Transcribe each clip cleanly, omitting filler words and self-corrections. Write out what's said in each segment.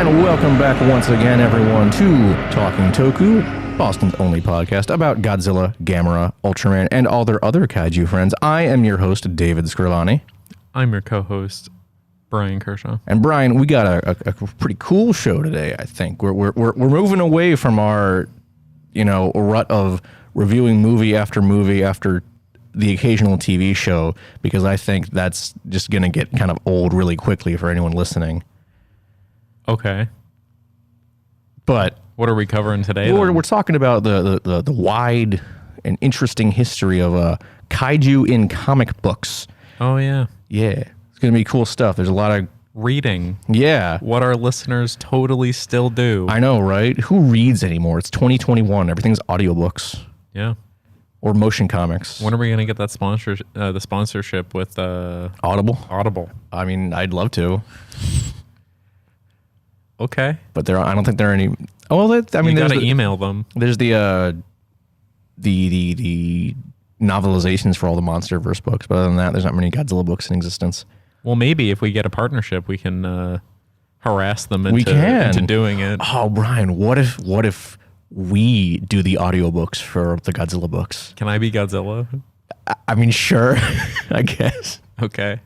And welcome back once again, everyone, to Talking Toku, Boston's only podcast about Godzilla, Gamera, Ultraman, and all their other kaiju friends. I am your host, David Scrivani. I'm your co-host, Brian Kershaw. And Brian, we got a pretty cool show today, I think. We're moving away from our, rut of reviewing movie after the occasional TV show, because I think that's just going to get kind of old really quickly for anyone listening. Okay. But what are we covering today? We're talking about the wide and interesting history of kaiju in comic books. Oh, yeah. Yeah. It's going to be cool stuff. There's a lot of reading. Yeah. What our listeners totally still do. I know, right? Who reads anymore? It's 2021. Everything's audiobooks. Yeah. Or motion comics. When are we going to get that sponsorship with Audible? Audible. I mean, I'd love to. Okay. But I don't think there are any. Oh, well, you got to email them. There's the novelizations for all the MonsterVerse books, but other than that, there's not many Godzilla books in existence. Well, maybe if we get a partnership, we can harass them into doing it. Oh, Brian, what if we do the audiobooks for the Godzilla books? Can I be Godzilla? I mean, sure, I guess. Okay.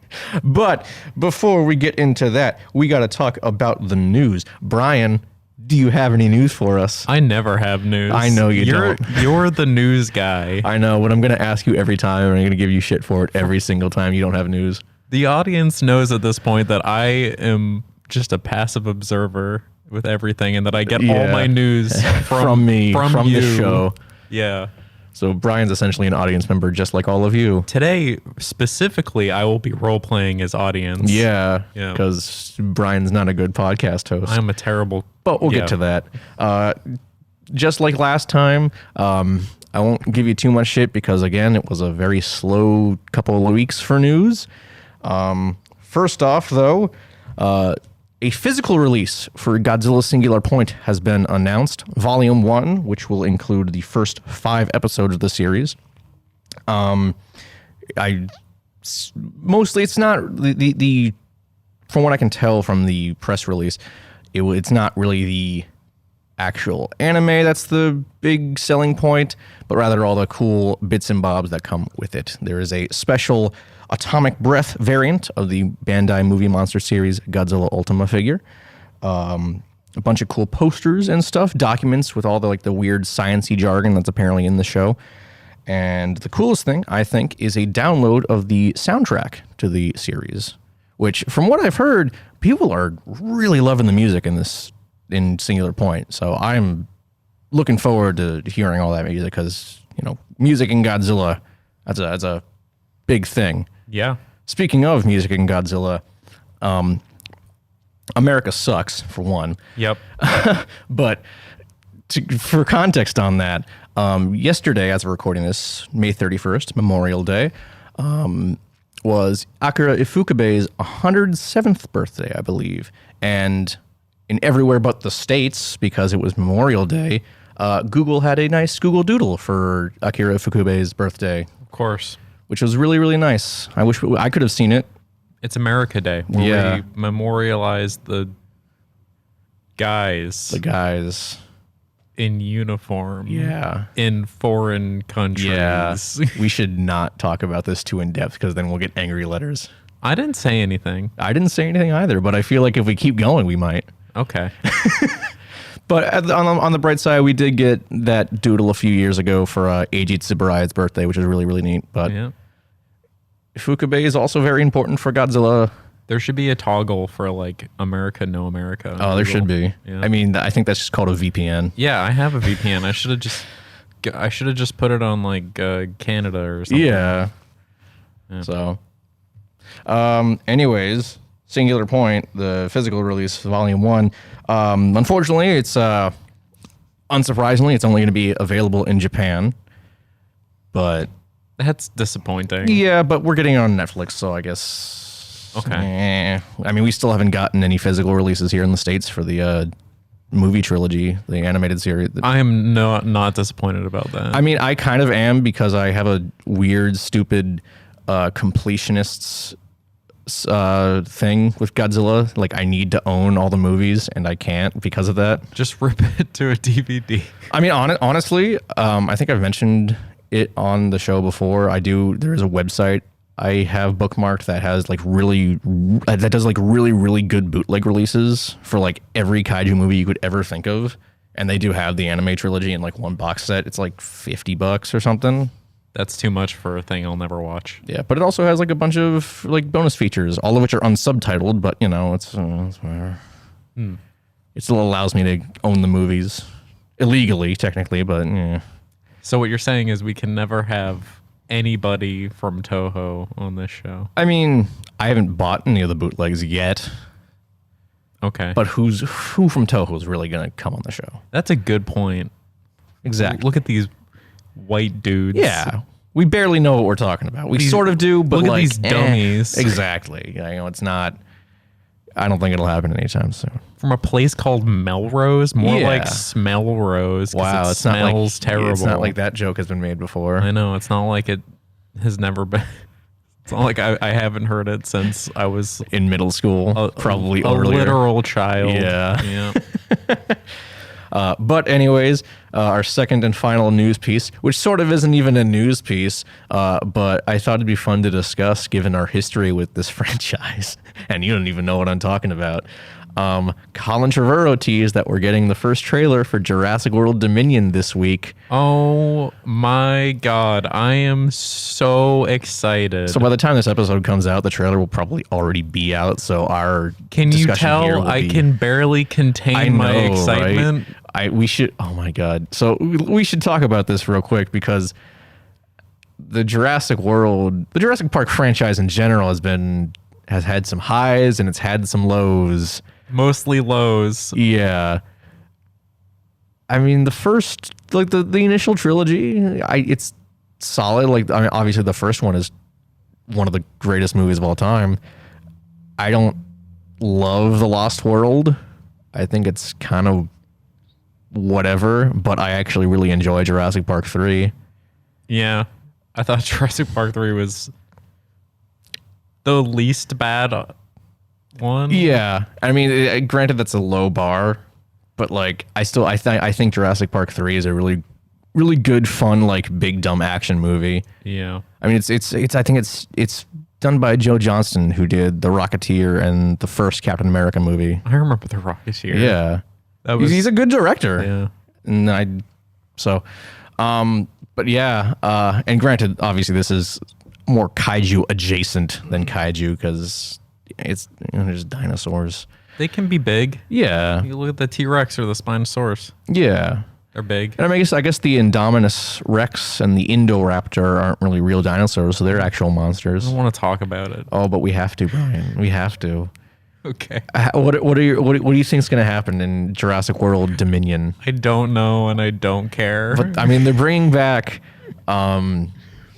But before we get into that, we got to talk about the news. Brian, do you have any news for us? I never have news. I know you don't. You're the news guy. I know, but I'm going to ask you every time, and I'm going to give you shit for it every single time you don't have news. The audience knows at this point that I am just a passive observer with everything, and that I get all my news from me, from the show. Yeah. So Brian's essentially an audience member, just like all of you. Today, specifically, I will be role-playing as audience. Yeah, because Brian's not a good podcast host. I'm a terrible... But we'll get to that. Just like last time, I won't give you too much shit because, again, it was a very slow couple of weeks for news. First off, though, a physical release for Godzilla Singular Point has been announced. Volume 1, which will include the first 5 episodes of the series. Mostly it's not the from what I can tell from the press release, it's not really the actual anime that's the big selling point, but rather all the cool bits and bobs that come with it. There is a special Atomic Breath variant of the Bandai Movie Monster Series Godzilla Ultima figure. A bunch of cool posters and stuff, documents with all the weird science-y jargon that's apparently in the show. And the coolest thing, I think, is a download of the soundtrack to the series, which, from what I've heard, people are really loving the music in Singular Point. So I'm looking forward to hearing all that music because, music in Godzilla, that's a big thing. Yeah. Speaking of music in Godzilla, America sucks, for one. Yep. But for context on that, yesterday, as we're recording this, May 31st, Memorial Day, was Akira Ifukube's 107th birthday, I believe. And in everywhere but the States, because it was Memorial Day, Google had a nice Google Doodle for Akira Ifukube's birthday. Of course. Which was really, really nice. I wish I could have seen it. It's America Day, where we memorialize the guys. In uniform. Yeah. In foreign countries. Yeah. We should not talk about this too in depth because then we'll get angry letters. I didn't say anything. I didn't say anything either, but I feel like if we keep going, we might. Okay. But on the bright side, we did get that doodle a few years ago for Eiji Tsuburai's birthday, which is really, really neat. But Ifukube is also very important for Godzilla. There should be a toggle for America, no America. Oh, there should be. Yeah. I mean, I think that's just called a VPN. Yeah, I have a VPN. I should have just put it on Canada or something. Yeah. So, anyways, Singular Point, the physical release, Volume 1. Unfortunately, it's unsurprisingly, it's only going to be available in Japan. But that's disappointing. Yeah, but we're getting it on Netflix, so I guess. Okay. I mean, we still haven't gotten any physical releases here in the States for the movie trilogy, the animated series. I am not disappointed about that. I mean, I kind of am because I have a weird, stupid completionist's thing with Godzilla. Like, I need to own all the movies, and I can't because of that. Just rip it to a DVD. I mean, honestly, I think I've mentioned it on the show before. There is a website I have bookmarked that has like really good bootleg releases for like every kaiju movie you could ever think of. And they do have the anime trilogy in like one box set. It's like $50 or something. That's too much for a thing I'll never watch. Yeah, but it also has like a bunch of like bonus features, all of which are unsubtitled, but you know, it's whatever. It still allows me to own the movies illegally, technically, but yeah. So what you're saying is we can never have anybody from Toho on this show. I mean, I haven't bought any of the bootlegs yet. Okay. But who from Toho is really going to come on the show? That's a good point. Exactly. Look at these white dudes. Yeah. We barely know what we're talking about. We sort of do, but look like, at these dummies. Exactly. You know, it's not, I don't think it'll happen anytime soon. From a place called Melrose, more Yeah. like Smellrose. Wow, it it's not like terrible. It's not like that joke has been made before. I know. It's not like it has never been. It's not like I haven't heard it since I was In middle school, probably a earlier. literal child. Yeah. Yeah. But anyways, our second and final news piece, which sort of isn't even a news piece, but I thought it'd be fun to discuss given our history with this franchise. And you don't even know what I'm talking about. Colin Trevorrow teased that we're getting the first trailer for Jurassic World Dominion this week. Oh my God. I am so excited. So by the time this episode comes out, the trailer will probably already be out. So our Can you discussion here tell will I be, can barely contain my excitement? Right? We should. Oh my God! So we should talk about this real quick because the Jurassic Park franchise in general has had some highs and it's had some lows. Mostly lows. Yeah. I mean, the first, like the initial trilogy, it's solid. Like, I mean, obviously the first one is one of the greatest movies of all time. I don't love The Lost World. I think it's kind of whatever, but I actually really enjoy Jurassic Park 3. Yeah. I thought Jurassic Park 3 was the least bad one. Yeah. I mean, granted that's a low bar, but like I think Jurassic Park 3 is a really really good fun like big dumb action movie. Yeah. I mean, I think it's done by Joe Johnston, who did The Rocketeer and the first Captain America movie. I remember The Rocketeer. Yeah. He's a good director. Yeah. And but yeah, and granted, obviously this is more kaiju adjacent than kaiju because it's there's dinosaurs. They can be big. Yeah. You look at the T-Rex or the Spinosaurus. Yeah. They're big. And I guess the Indominus Rex and the Indoraptor aren't really real dinosaurs, so they're actual monsters. I don't want to talk about it. Oh, but we have to, Brian. We have to. Okay. What do you think is going to happen in Jurassic World Dominion? I don't know, and I don't care. But I mean, they're bringing back Sam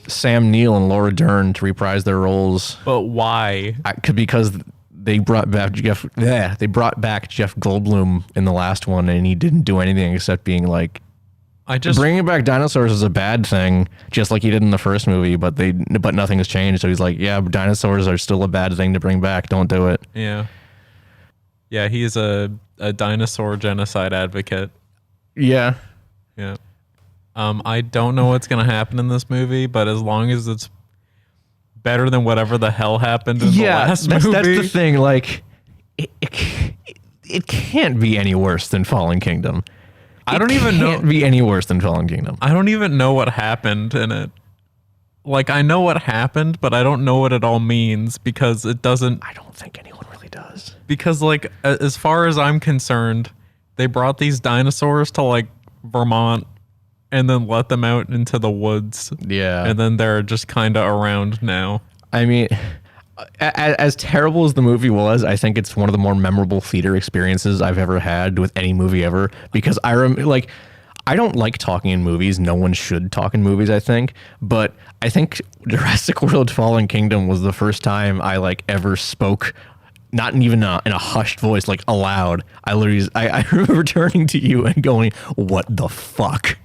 Neill and Laura Dern to reprise their roles. But why? Because they brought back Jeff Goldblum in the last one, and he didn't do anything except being like, bringing back dinosaurs is a bad thing, just like he did in the first movie. But nothing has changed. So he's like, yeah, dinosaurs are still a bad thing to bring back. Don't do it. Yeah. Yeah, he's a dinosaur genocide advocate. Yeah. Yeah. I don't know what's gonna happen in this movie, but as long as it's better than whatever the hell happened in the last movie. That's the thing. Like, it can't be any worse than Fallen Kingdom. I don't even know. It can't be any worse than Fallen Kingdom. I don't even know what happened in it. Like, I know what happened, but I don't know what it all means because it doesn't. I don't think anyone really does. Because, like, as far as I'm concerned, they brought these dinosaurs to, like, Vermont and then let them out into the woods. Yeah. And then they're just kind of around now. I mean, as terrible as the movie was, I think it's one of the more memorable theater experiences I've ever had with any movie ever. Because I don't like talking in movies. No one should talk in movies, I think. But I think Jurassic World Fallen Kingdom was the first time I like ever spoke, not even in a hushed voice, like aloud. I remember turning to you and going, "What the fuck?"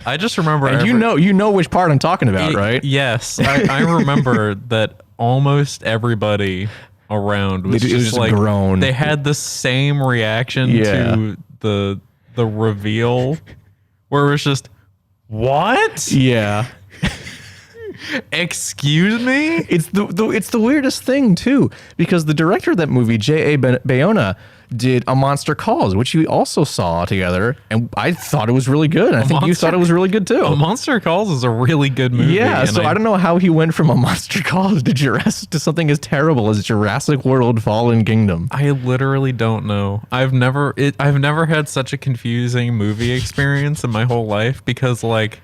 I just remember, and you know which part I'm talking about, right? Yes, I remember that almost everybody around was It was just grown. They had the same reaction to the reveal, where it was just, what? Yeah. Excuse me? It's the weirdest thing too, because the director of that movie, J.A. Bayona, did A Monster Calls, which we also saw together, and I thought it was really good. I think you thought it was really good too. A Monster Calls is a really good movie. Yeah, so I don't know how he went from A Monster Calls to something as terrible as Jurassic World: Fallen Kingdom. I literally don't know. I've never had such a confusing movie experience in my whole life, because like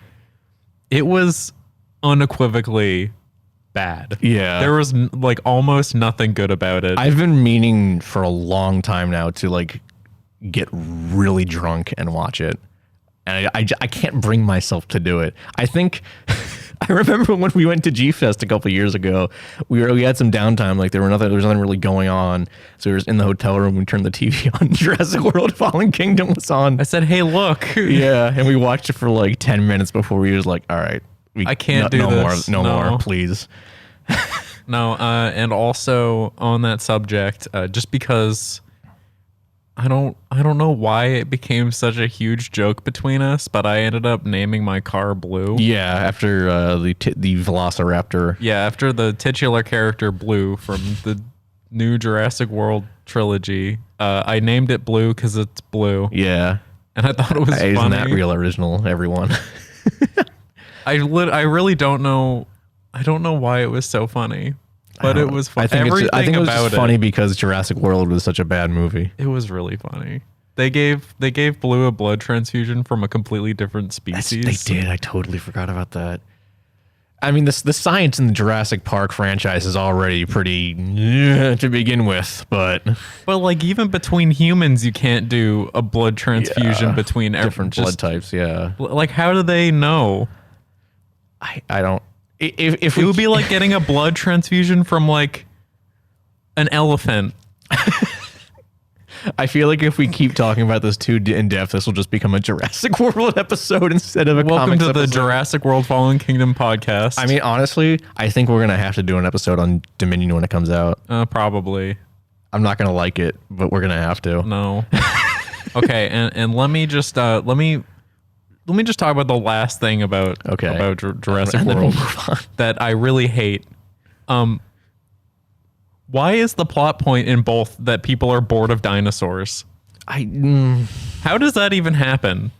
it was unequivocally bad. Yeah. There was like almost nothing good about it. I've been meaning for a long time now to like get really drunk and watch it. And I can't bring myself to do it. I think I remember when we went to G-Fest a couple years ago, we had some downtime. Like there was nothing really going on. So we were in the hotel room. We turned the TV on. Jurassic World: Fallen Kingdom was on. I said, "Hey, look." Yeah, and we watched it for like 10 minutes before we was like, all right, I can't do this. No more, please. No, and also on that subject, just because I don't know why it became such a huge joke between us, but I ended up naming my car Blue. Yeah, after the Velociraptor. Yeah, after the titular character Blue from the new Jurassic World trilogy. I named it Blue because it's blue. Yeah, and I thought it was funny. Isn't that real original, everyone? I really don't know. I don't know why it was so funny, but it was fun. I think it was just funny because Jurassic World was such a bad movie. It was really funny. They gave Blue a blood transfusion from a completely different species. They did. I totally forgot about that. I mean, the science in the Jurassic Park franchise is already pretty to begin with, but like even between humans, you can't do a blood transfusion between different blood types. Yeah, like how do they know? I don't. If it would be like getting a blood transfusion from like an elephant. I feel like if we keep talking about this too in depth, this will just become a Jurassic World episode instead of a Welcome comics to the episode. Jurassic World: Fallen Kingdom podcast. I mean, honestly, I think we're gonna have to do an episode on Dominion when it comes out. Probably. I'm not gonna like it, but we're gonna have to. No. Okay, and let me just talk about the last thing about Jurassic World that I really hate. Why is the plot point in both that people are bored of dinosaurs? How does that even happen?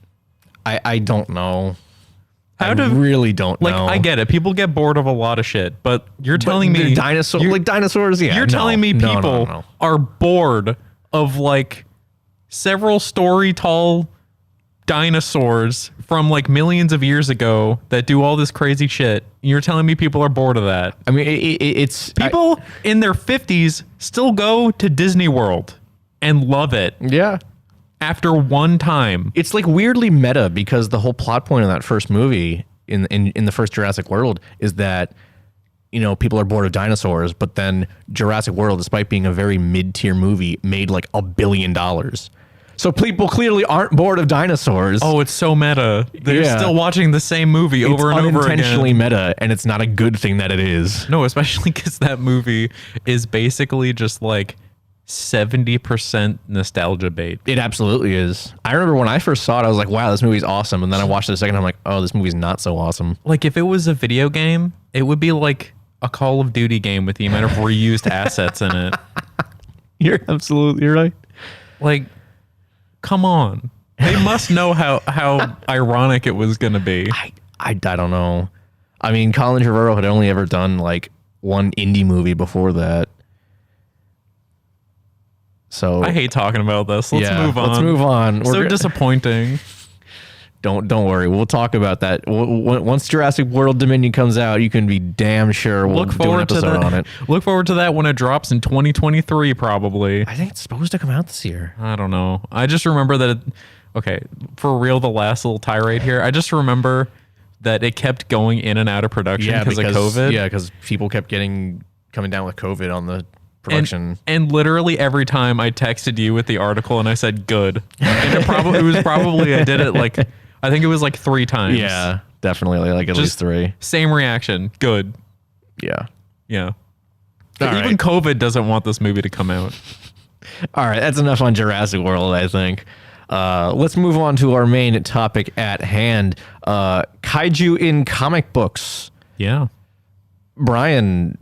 I don't know. I really don't know. I get it. People get bored of a lot of shit, but you're telling me dinosaurs. Yeah, you're telling me people are bored of like several story tall dinosaurs from like millions of years ago that do all this crazy shit. You're telling me people are bored of that? I mean, it's people in their 50s still go to Disney World and love it. Yeah. After one time, it's like weirdly meta because the whole plot point of that first movie in the first Jurassic World is that, you know, people are bored of dinosaurs, but then Jurassic World, despite being a very mid-tier movie, made like $1 billion. So people clearly aren't bored of dinosaurs. Oh, it's so meta. They're still watching the same movie over and over again. It's unintentionally meta, and it's not a good thing that it is. No, especially because that movie is basically just like 70% nostalgia bait. It absolutely is. I remember when I first saw it, I was like, wow, this movie's awesome. And then I watched it a second, I'm like, oh, this movie's not so awesome. Like if it was a video game, it would be like a Call of Duty game with the amount of reused assets in it. You're absolutely right. Like, come on. They must know how ironic it was going to be. I don't know. I mean, Colin Trevorrow had only ever done like one indie movie before that. So I hate talking about this. Let's move on. Let's move on. So disappointing. Don't worry. We'll talk about that. Once Jurassic World Dominion comes out, you can be damn sure we'll do an episode on it. Look forward to that when it drops in 2023, probably. I think it's supposed to come out this year. I don't know. I just remember that okay, for real, the last little tirade here. I just remember that it kept going in and out of production because of COVID. Yeah, because people kept coming down with COVID on the production. And literally every time I texted you with the article and I said good. And it was probably I did it like I think it was like 3 times. Yeah, definitely like at least 3. Same reaction. Good. Yeah. Yeah. Even COVID doesn't want this movie to come out. All right, that's enough on Jurassic World, I think. Let's move on to our main topic at hand. Kaiju in comic books. Yeah. Brian,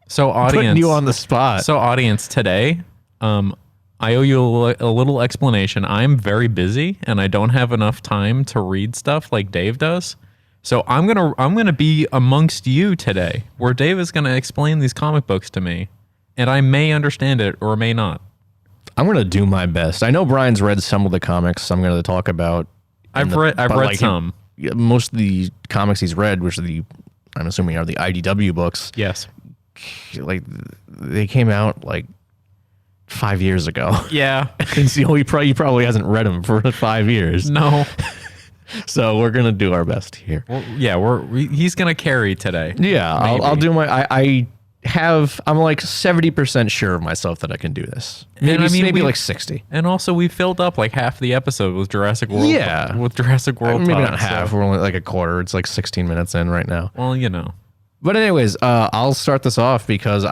so audience, putting you on the spot. So audience, today, I owe you a little explanation. I'm very busy and I don't have enough time to read stuff like Dave does. So I'm gonna be amongst you today, where Dave is gonna explain these comic books to me, and I may understand it or may not. I'm gonna do my best. I know Brian's read some of the comics I'm gonna talk about. I've read some. Most of the comics he's read, which I'm assuming are the IDW books. Yes. Like they came out like 5 years ago. Yeah. And so he probably hasn't read them for 5 years. No. So we're gonna do our best here. Well, yeah, he's gonna carry today. Yeah, I'll do my. I'm like 70% sure of myself that I can do this. Maybe like 60. And also, we filled up like half the episode with Jurassic World. Yeah, with Jurassic World. Maybe not half. We're only like a quarter. It's like 16 minutes in right now. Well, you know. But anyways, I'll start this off because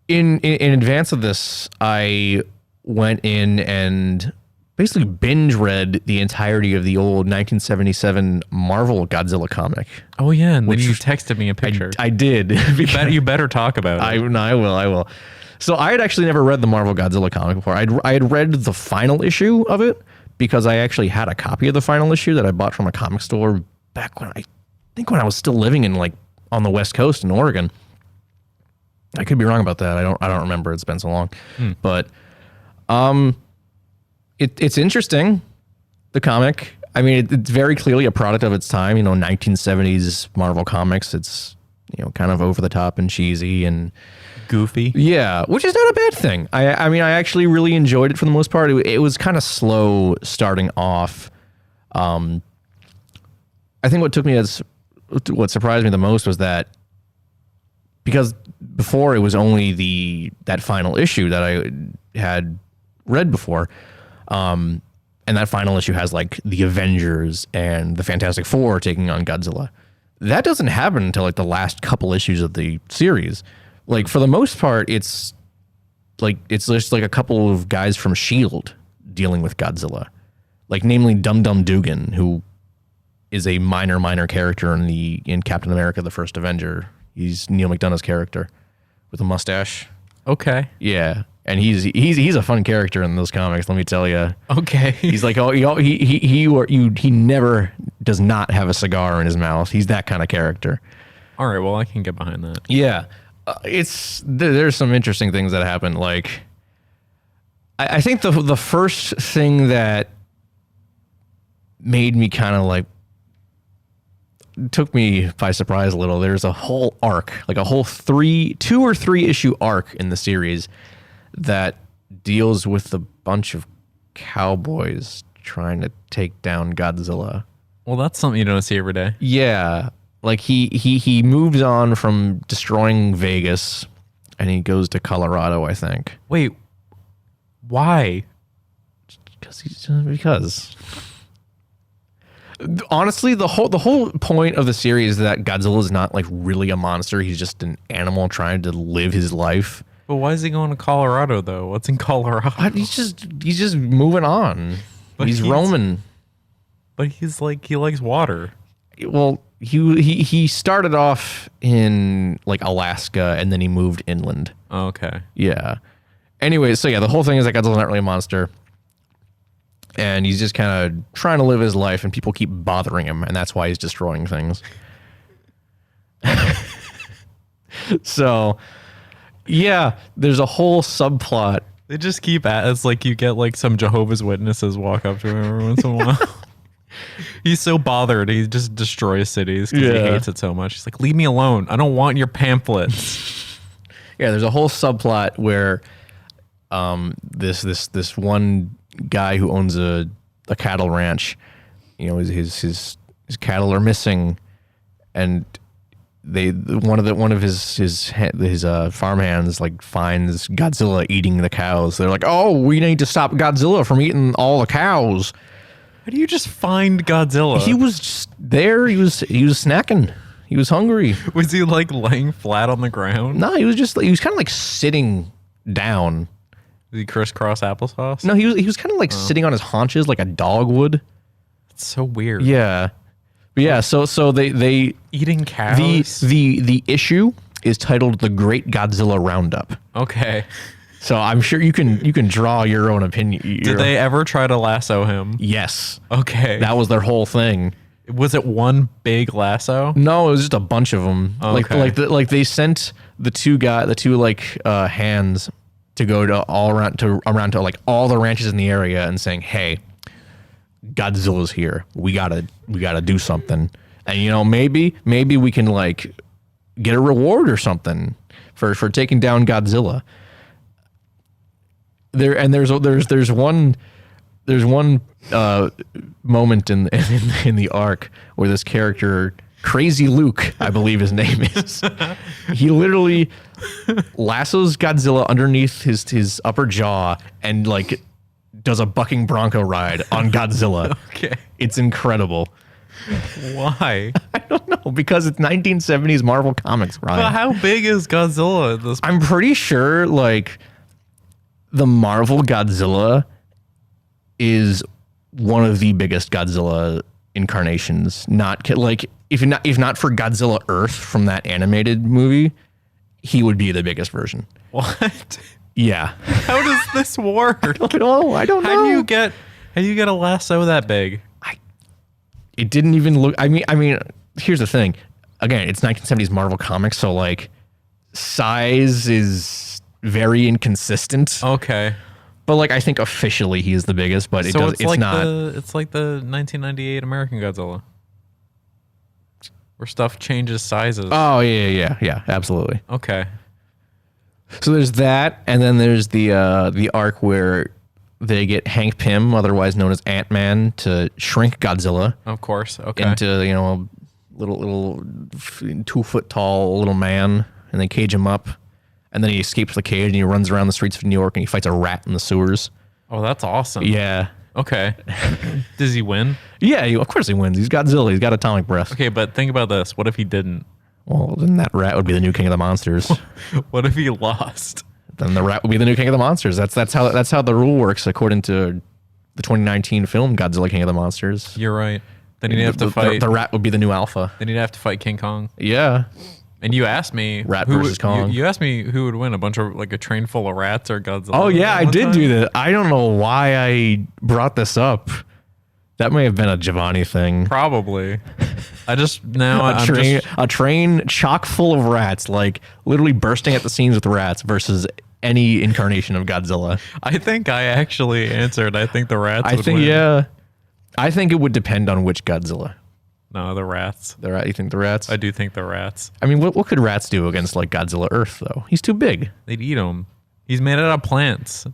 in advance of this, I went in and basically binge read the entirety of the old 1977 Marvel Godzilla comic. Oh yeah, and then you texted me a picture. I did. You better talk about it. I will. So I had actually never read the Marvel Godzilla comic before. I had read the final issue of it because I actually had a copy of the final issue that I bought from a comic store back when I was still living in like on the West Coast in Oregon. I could be wrong about that. I don't remember. It's been so long. But it's interesting, the comic. I mean, it's very clearly a product of its time, 1970s Marvel Comics. It's, kind of over the top and cheesy and goofy. Yeah, which is not a bad thing. I mean, I actually really enjoyed it for the most part. It was kind of slow starting off. I think what surprised me the most was that because before it was only that final issue that I had read before, and that final issue has like the Avengers and the Fantastic Four taking on Godzilla. That doesn't happen until like the last couple issues of the series. Like for the most part, it's just like a couple of guys from S.H.I.E.L.D. dealing with Godzilla, like namely Dum Dum Dugan, who is a minor character in Captain America: The First Avenger. He's Neil McDonough's character with a mustache. Okay. Yeah. And he's a fun character in those comics, let me tell you. Okay. He's like, he never does not have a cigar in his mouth. He's that kind of character. All right, well, I can get behind that. Yeah. There's some interesting things that happen. Like, I think the first thing that made me kind of like, took me by surprise a little, there's a whole arc, like a whole 2 or 3 issue arc in the series that deals with a bunch of cowboys trying to take down Godzilla. Well, that's something you don't see every day. Yeah. Like he moves on from destroying Vegas and he goes to Colorado, I think. Wait, why? Because honestly, the whole point of the series is that Godzilla is not like really a monster. He's just an animal trying to live his life. But why is he going to Colorado though? What's in Colorado? He's just moving on. He's roaming. But he's like, he likes water. Well, he started off in like Alaska and then he moved inland. Oh, okay. Yeah. Anyway, so yeah, the whole thing is that Godzilla's not really a monster. And he's just kind of trying to live his life and people keep bothering him. And that's why he's destroying things. So, yeah, there's a whole subplot. They just keep at it's like you get like some Jehovah's Witnesses walk up to him every once in a while. He's so bothered. He just destroys cities because he hates it so much. He's like, leave me alone. I don't want your pamphlets. Yeah, there's a whole subplot where this one guy who owns a cattle ranch, his cattle are missing, and one of his farmhands like finds Godzilla eating the cows. They're like, oh, we need to stop Godzilla from eating all the cows. How do you just find Godzilla? He was just there. He was snacking. He was hungry. Was he like laying flat on the ground? No, he was kind of like sitting down. Did he crisscross applesauce? No, he was kind of like sitting on his haunches like a dog would. It's so weird. Yeah. But yeah, so they Eating cows. the issue is titled The Great Godzilla Roundup. Okay. So I'm sure you can draw your own opinion. Did they ever try to lasso him? Yes. Okay. That was their whole thing. Was it one big lasso? No, it was just a bunch of them. Okay. Like they sent the two hands to go to around to like all the ranches in the area and saying, "Hey, Godzilla's here. We gotta do something." And maybe we can like get a reward or something for taking down Godzilla. There's one moment in the arc where this character, Crazy Luke, I believe his name is, he literally lassos Godzilla underneath his upper jaw and like does a bucking bronco ride on Godzilla. Okay. It's incredible. Why? I don't know, because it's 1970s Marvel Comics, Ryan. But how big is Godzilla at this point? I'm pretty sure like the Marvel Godzilla is one of the biggest Godzilla incarnations. Not like if not for Godzilla Earth from that animated movie, he would be the biggest version. What? Yeah. How does this work? I don't know. How do you get a lasso that big? It didn't even look. I mean, here's the thing. Again, it's 1970s Marvel Comics, so like size is very inconsistent. Okay. But like I think officially he is the biggest, but it's like not. It's like the 1998 American Godzilla, where stuff changes sizes. Oh yeah, absolutely. Okay. So there's that, and then there's the arc where they get Hank Pym, otherwise known as Ant-Man, to shrink Godzilla Of course. Okay. into a little 2 foot tall little man, and they cage him up, and then he escapes the cage and he runs around the streets of New York and he fights a rat in the sewers. Oh, that's awesome. Yeah. Okay. Does he win? Yeah, of course he wins. He's Godzilla. He's got atomic breath. Okay, but think about this. What if he didn't? Well, then that rat would be the new king of the monsters. What if he lost? Then the rat would be the new king of the monsters. That's how the rule works according to the 2019 film Godzilla King of the Monsters. You're right. Then he'd have to fight. The rat would be the new alpha. Then he'd have to fight King Kong. Yeah. And you asked me Rat versus Kong. You asked me who would win, a train full of rats or Godzilla. Oh yeah, I did time? do that. I don't know why I brought this up. That may have been a Giovanni thing. Probably. I just now A train chock full of rats, like literally bursting at the seams with rats versus any incarnation of Godzilla. I think I actually answered. I think the rats would win. Yeah. I think it would depend on which Godzilla. No, the rats. The rat, you think the rats? I do think the rats. I mean, what could rats do against like Godzilla Earth though? He's too big. They'd eat him. He's made out of plants.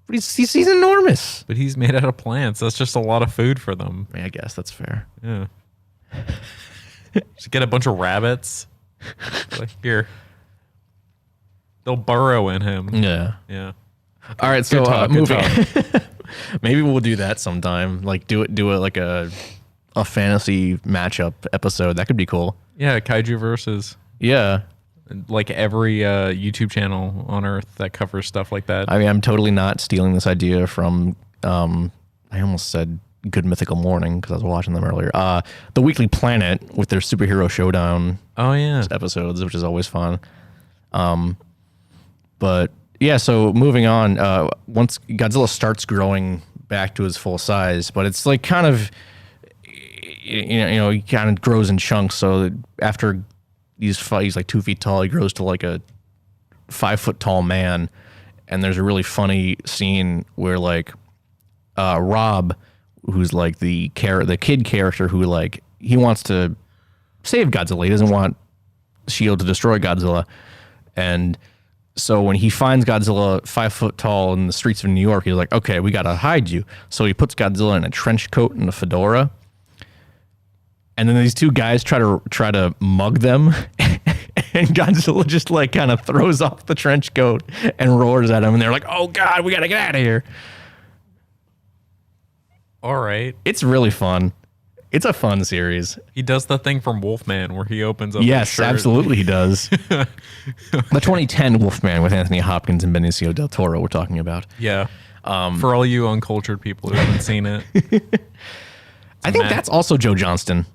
But he's enormous. But he's made out of plants. That's just a lot of food for them. I mean, I guess that's fair. Yeah. Just get a bunch of rabbits. Like, here. They'll burrow in him. Yeah. Yeah. All right, so talk, moving. Maybe we'll do that sometime. Like do it like a fantasy matchup episode. That could be cool. Yeah, Kaiju versus Yeah. like every YouTube channel on Earth that covers stuff like that. I mean, I'm totally not stealing this idea from I almost said Good Mythical Morning because I was watching them earlier. The Weekly Planet with their superhero showdown Oh yeah. episodes, which is always fun. But yeah, so moving on, once Godzilla starts growing back to his full size, but it's like kind of, he kind of grows in chunks. So after he's like 2 feet tall, he grows to like a 5 foot tall man. And there's a really funny scene where like Rob, who's like the kid character who like he wants to save Godzilla. He doesn't want S.H.I.E.L.D. to destroy Godzilla. And so when he finds Godzilla 5 foot tall in the streets of New York, he's like, okay, we got to hide you. So he puts Godzilla in a trench coat and a fedora. And then these two guys try to mug them. And Godzilla just like kind of throws off the trench coat and roars at him. And they're like, oh God, we got to get out of here. All right. It's really fun. It's a fun series. He does the thing from Wolfman where he opens up his Yes, shirt. absolutely he does. The 2010 Wolfman with Anthony Hopkins and Benicio del Toro we're talking about. Yeah. For all you uncultured people who haven't seen it. I think that's also Joe Johnston.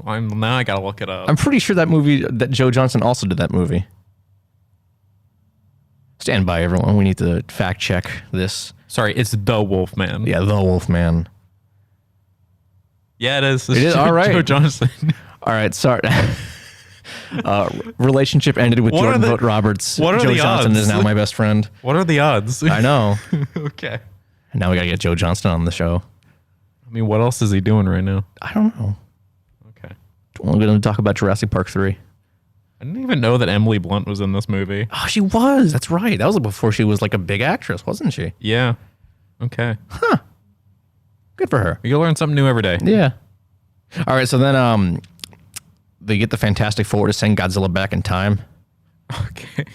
Now I gotta look it up. I'm pretty sure that Joe Johnston also did that movie. Stand by, everyone. We need to fact check this. Sorry, it's The Wolfman. Yeah, The Wolfman. Yeah, it is. It is, all right. Joe Johnston. All right, sorry. Relationship ended with Jordan Vogt Roberts. what are Joe the Johnston odds? is now my best friend. What are the odds? I know. Okay. Now we gotta get Joe Johnston on the show. I mean, what else is he doing right now? I don't know. Okay. We're gonna talk about Jurassic Park 3. I didn't even know that Emily Blunt was in this movie. Oh, she was. That's right. That was before she was like a big actress, wasn't she? Yeah. Okay. Good for her. You learn something new every day. Yeah. All right. So then, they get the Fantastic Four to send Godzilla back in time Okay.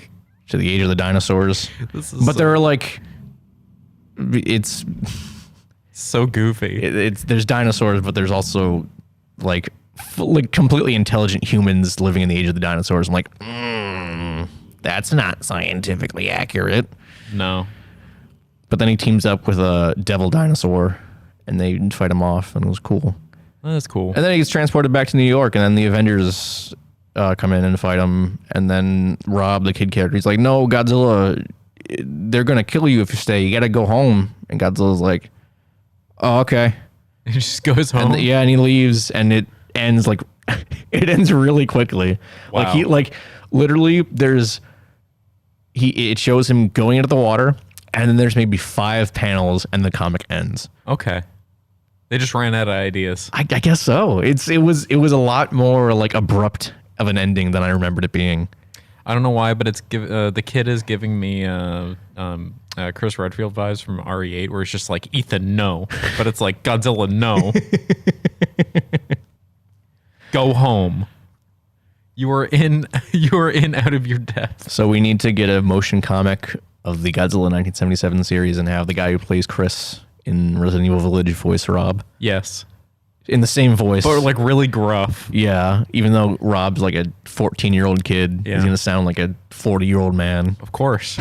to the age of the dinosaurs. This is But they're like, it's so goofy. there's dinosaurs, but there's also like completely intelligent humans living in the age of the dinosaurs. I'm like, that's not scientifically accurate. No. But then he teams up with a devil dinosaur, and they fight him off, and it was cool. That's cool. And then he gets transported back to New York, and then the Avengers come in and fight him. And then Rob, the kid character, he's like, "No, Godzilla, they're gonna kill you if you stay. You gotta go home." And Godzilla's like, "Oh, okay." He just goes home. And and he leaves, and it ends like it ends really quickly. Wow. Literally it shows him going into the water, and then there's maybe 5 panels, and the comic ends. Okay. They just ran out of ideas. I guess so. It was a lot more like abrupt of an ending than I remembered it being. I don't know why, but the kid is giving me Chris Redfield vibes from RE8, where it's just like, Ethan, no. But it's like, Godzilla, no. Go home. You are in out of your depth. So we need to get a motion comic of the Godzilla 1977 series and have the guy who plays Chris in Resident Evil Village voice Rob. Yes. In the same voice. But like really gruff. Yeah. Even though Rob's like a 14-year-old kid, he's going to sound like a 40-year-old man. Of course.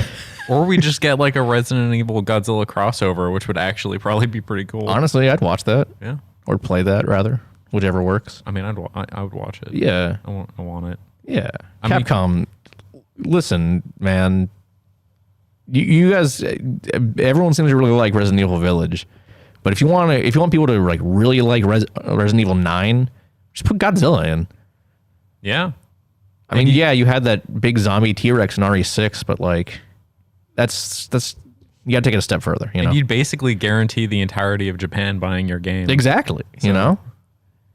Or we just get like a Resident Evil Godzilla crossover, which would actually probably be pretty cool. Honestly, I'd watch that. Yeah. Or play that, rather. Whichever works. I mean, I would watch it. Yeah. I want it. Yeah. I mean, Capcom, listen, man. You guys, everyone seems to really like Resident Evil Village, but if you want people to like really like Resident Evil 9, just put Godzilla in. Yeah. I mean, yeah, you had that big zombie T-Rex in RE6, but like, that's you got to take it a step further. You know, you'd basically guarantee the entirety of Japan buying your game. Exactly. You know,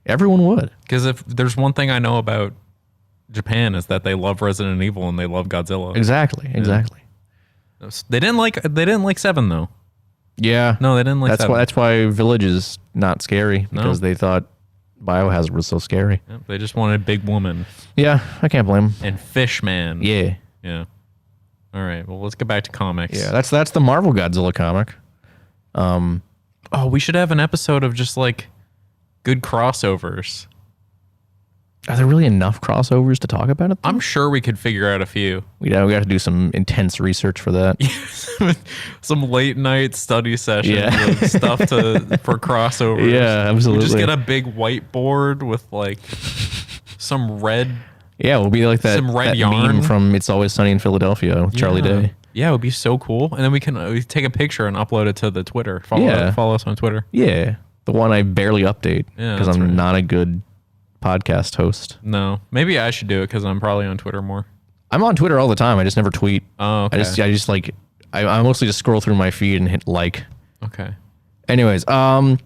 everyone would. Because if there's one thing I know about Japan is that they love Resident Evil and they love Godzilla. Exactly. They didn't like 7 though. Yeah. No, they didn't like 7. That's why Village is not scary, because they thought Biohazard was so scary. Yep, they just wanted Big Woman. Yeah, I can't blame them. And Fishman. Yeah. Yeah. All right. Well, let's get back to comics. Yeah, that's the Marvel Godzilla comic. Oh, we should have an episode of just like good crossovers. Are there really enough crossovers to talk about it, though? I'm sure we could figure out a few. We got to do some intense research for that. Some late night study sessions Yeah. of stuff for crossovers. Yeah, absolutely. We just get a big whiteboard with like some red. Yeah, we'll be like that, Some red that yarn. meme from It's Always Sunny in Philadelphia with Charlie Day. Yeah, it would be so cool. And then we can take a picture and upload it to the Twitter. Follow us on Twitter. Yeah, the one I barely update Yeah, because that's I'm right. not a good podcast host. No, maybe I should do it because I'm probably on Twitter more. I'm on Twitter all the time. I just never tweet. Oh, okay. I just like I mostly just scroll through my feed and hit like. Okay. Anyways, a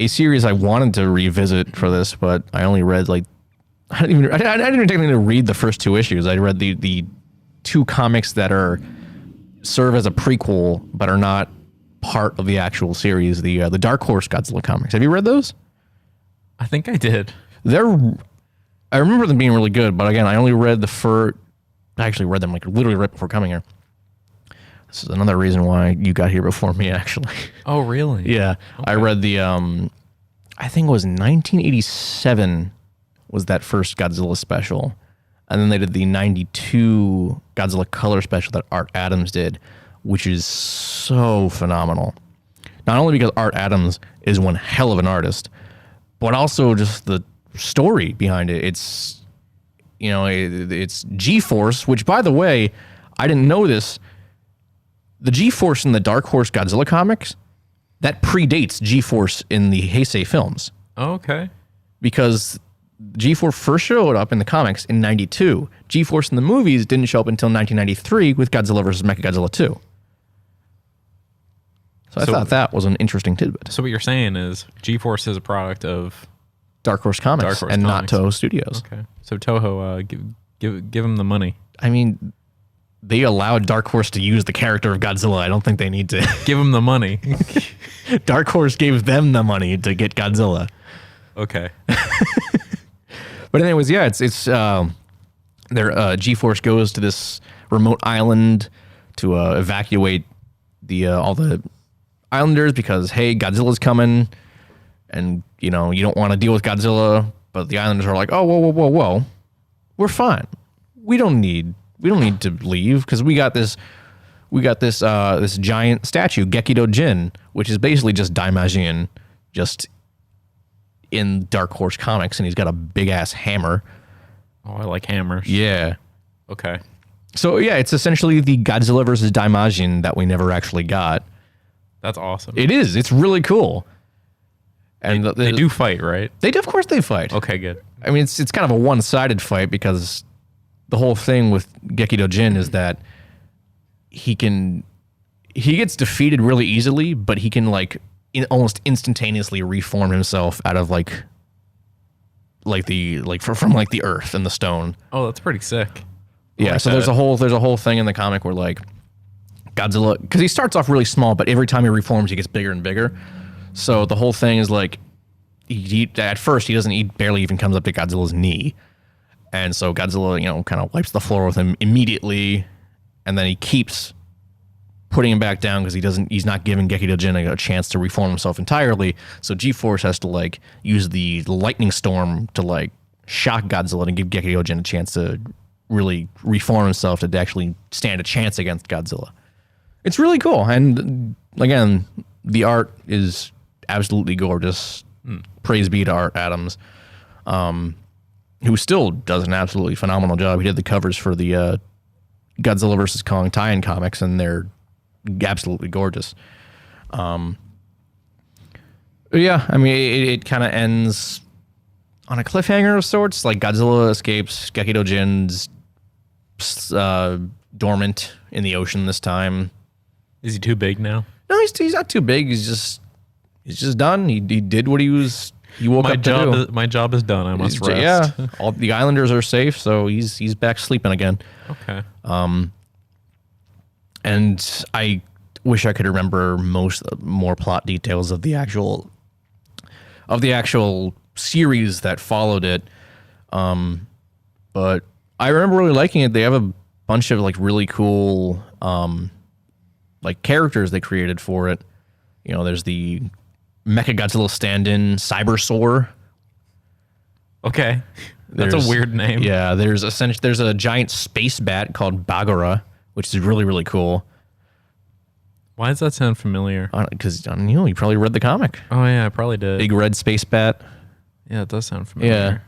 series I wanted to revisit for this, but I only read like I didn't even technically read the first 2 issues. I read the 2 comics that serve as a prequel but are not part of the actual series. The Dark Horse Godzilla comics. Have you read those? I think I did. I remember them being really good, but again, I only read I actually read them like literally right before coming here. This is another reason why you got here before me, actually. Oh, really? Yeah. Okay. I read I think it was 1987 was that first Godzilla special. And then they did the 92 Godzilla Color special that Art Adams did, which is so phenomenal. Not only because Art Adams is one hell of an artist, but also just the story behind it. It's, it's G-Force, which, by the way, I didn't know this. The G-Force in the Dark Horse Godzilla comics, that predates G-Force in the Heisei films. Oh, okay. Because G-Force first showed up in the comics in 92. G-Force in the movies didn't show up until 1993 with Godzilla vs. Mechagodzilla 2. So I thought that was an interesting tidbit. So what you're saying is G-Force is a product of Dark Horse Comics and not Toho Studios. Okay. So Toho, give them the money. I mean, they allowed Dark Horse to use the character of Godzilla. I don't think they need to. Give them the money. Dark Horse gave them the money to get Godzilla. Okay. But anyways, yeah, it's their G-Force goes to this remote island to evacuate the all the islanders because, hey, Godzilla's coming, and you don't want to deal with Godzilla, but the islanders are like, oh, whoa, we're fine. We don't need to leave because we got this giant statue, Gekido Jin, which is basically just Daimajin, just in Dark Horse Comics, and he's got a big ass hammer. Oh, I like hammers. Yeah. Okay. So yeah, it's essentially the Godzilla versus Daimajin that we never actually got. That's awesome. It is. It's really cool. And they do fight, right? Of course they fight. Okay, good. I mean, it's kind of a one-sided fight because the whole thing with Gekido Jin is that he gets defeated really easily, but he can almost instantaneously reform himself out of from the earth and the stone. Oh, that's pretty sick. Yeah, so there's a whole thing in the comic where Godzilla, because he starts off really small, but every time he reforms, he gets bigger and bigger. So the whole thing is at first he barely even comes up to Godzilla's knee, and so Godzilla kind of wipes the floor with him immediately, and then he keeps putting him back down because he's not giving Gekido Jin a chance to reform himself entirely. So G-Force has to use the lightning storm to shock Godzilla and give Gekido Jin a chance to really reform himself to actually stand a chance against Godzilla. It's really cool. And again, the art is absolutely gorgeous. Praise be to Art Adams, who still does an absolutely phenomenal job. He did the covers for the Godzilla vs. Kong tie-in comics, and they're absolutely gorgeous. Yeah, I mean, it kind of ends on a cliffhanger of sorts. Godzilla escapes. Gekido Jin's dormant in the ocean this time. Is he too big now? No, he's not too big. He's just done. He did what he woke up to do. My job is done. I must rest. Yeah, all the islanders are safe, so he's back sleeping again. Okay. And I wish I could remember more plot details of the actual series that followed it. But I remember really liking it. They have a bunch of really cool characters they created for it. There's the Mechagodzilla stand-in Cybersaur. Okay. That's a weird name. Yeah, there's a giant space bat called Bagura, which is really, really cool. Why does that sound familiar? Because you probably read the comic. Oh yeah, I probably did. Big red space bat. Yeah, it does sound familiar. Yeah.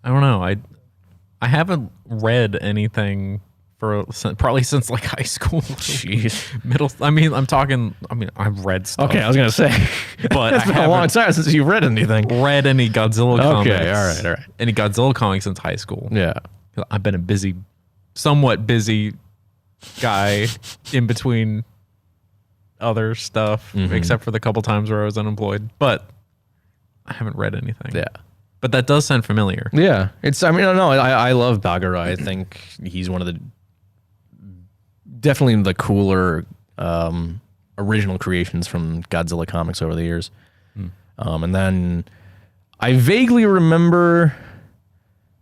I don't know. I haven't read anything probably since high school. Jeez. Middle. I've read stuff. Okay, I was gonna say, but it's been a long time since you've read anything. Read any Godzilla comics? Okay, all right. Any Godzilla comics since high school? Yeah. I've been a somewhat busy guy in between other stuff, except for the couple times where I was unemployed. But I haven't read anything. Yeah. But that does sound familiar. Yeah. I love Bagura. I think he's one of the definitely the cooler original creations from Godzilla comics over the years. And then I vaguely remember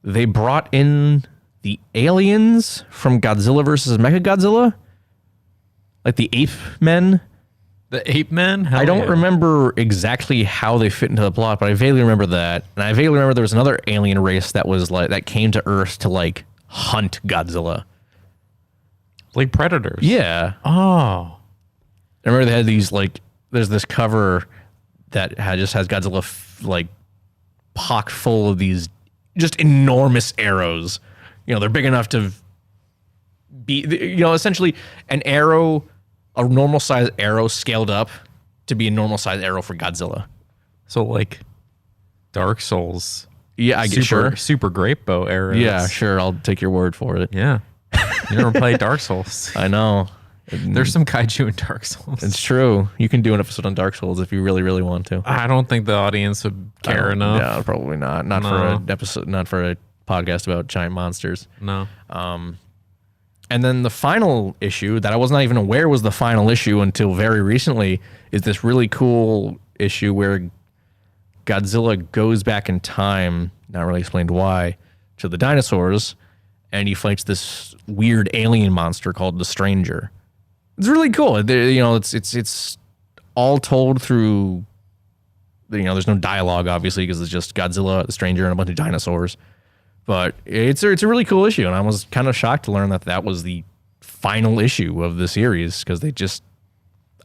they brought in the aliens from Godzilla versus Mechagodzilla, the ape men. The ape men? Hell I don't yeah. remember exactly how they fit into the plot, but I vaguely remember that. And I vaguely remember there was another alien race that was like that came to Earth to like hunt Godzilla. Like predators. Yeah. Oh. I remember they had these like there's this cover that just has Godzilla like pocked full of these just enormous arrows. You know, they're big enough to be, you know, essentially an arrow, a normal size arrow scaled up to be a normal size arrow for Godzilla. So like Dark Souls. Yeah, I get sure. Super great bow arrows. Yeah, sure. I'll take your word for it. Yeah. You never played Dark Souls. I know. There's some kaiju in Dark Souls. It's true. You can do an episode on Dark Souls if you really, really want to. I don't think the audience would care enough. Yeah, probably not. Not for an episode. Not for a podcast about giant monsters. No. And then the final issue that I was not even aware was the final issue until very recently is this really cool issue where Godzilla goes back in time, not really explained why, to the dinosaurs, and he fights this weird alien monster called the Stranger. It's really cool. You know, it's all told through. You know, there's no dialogue obviously because it's just Godzilla, the Stranger, and a bunch of dinosaurs. But it's a really cool issue, and I was kind of shocked to learn that was the final issue of the series because they just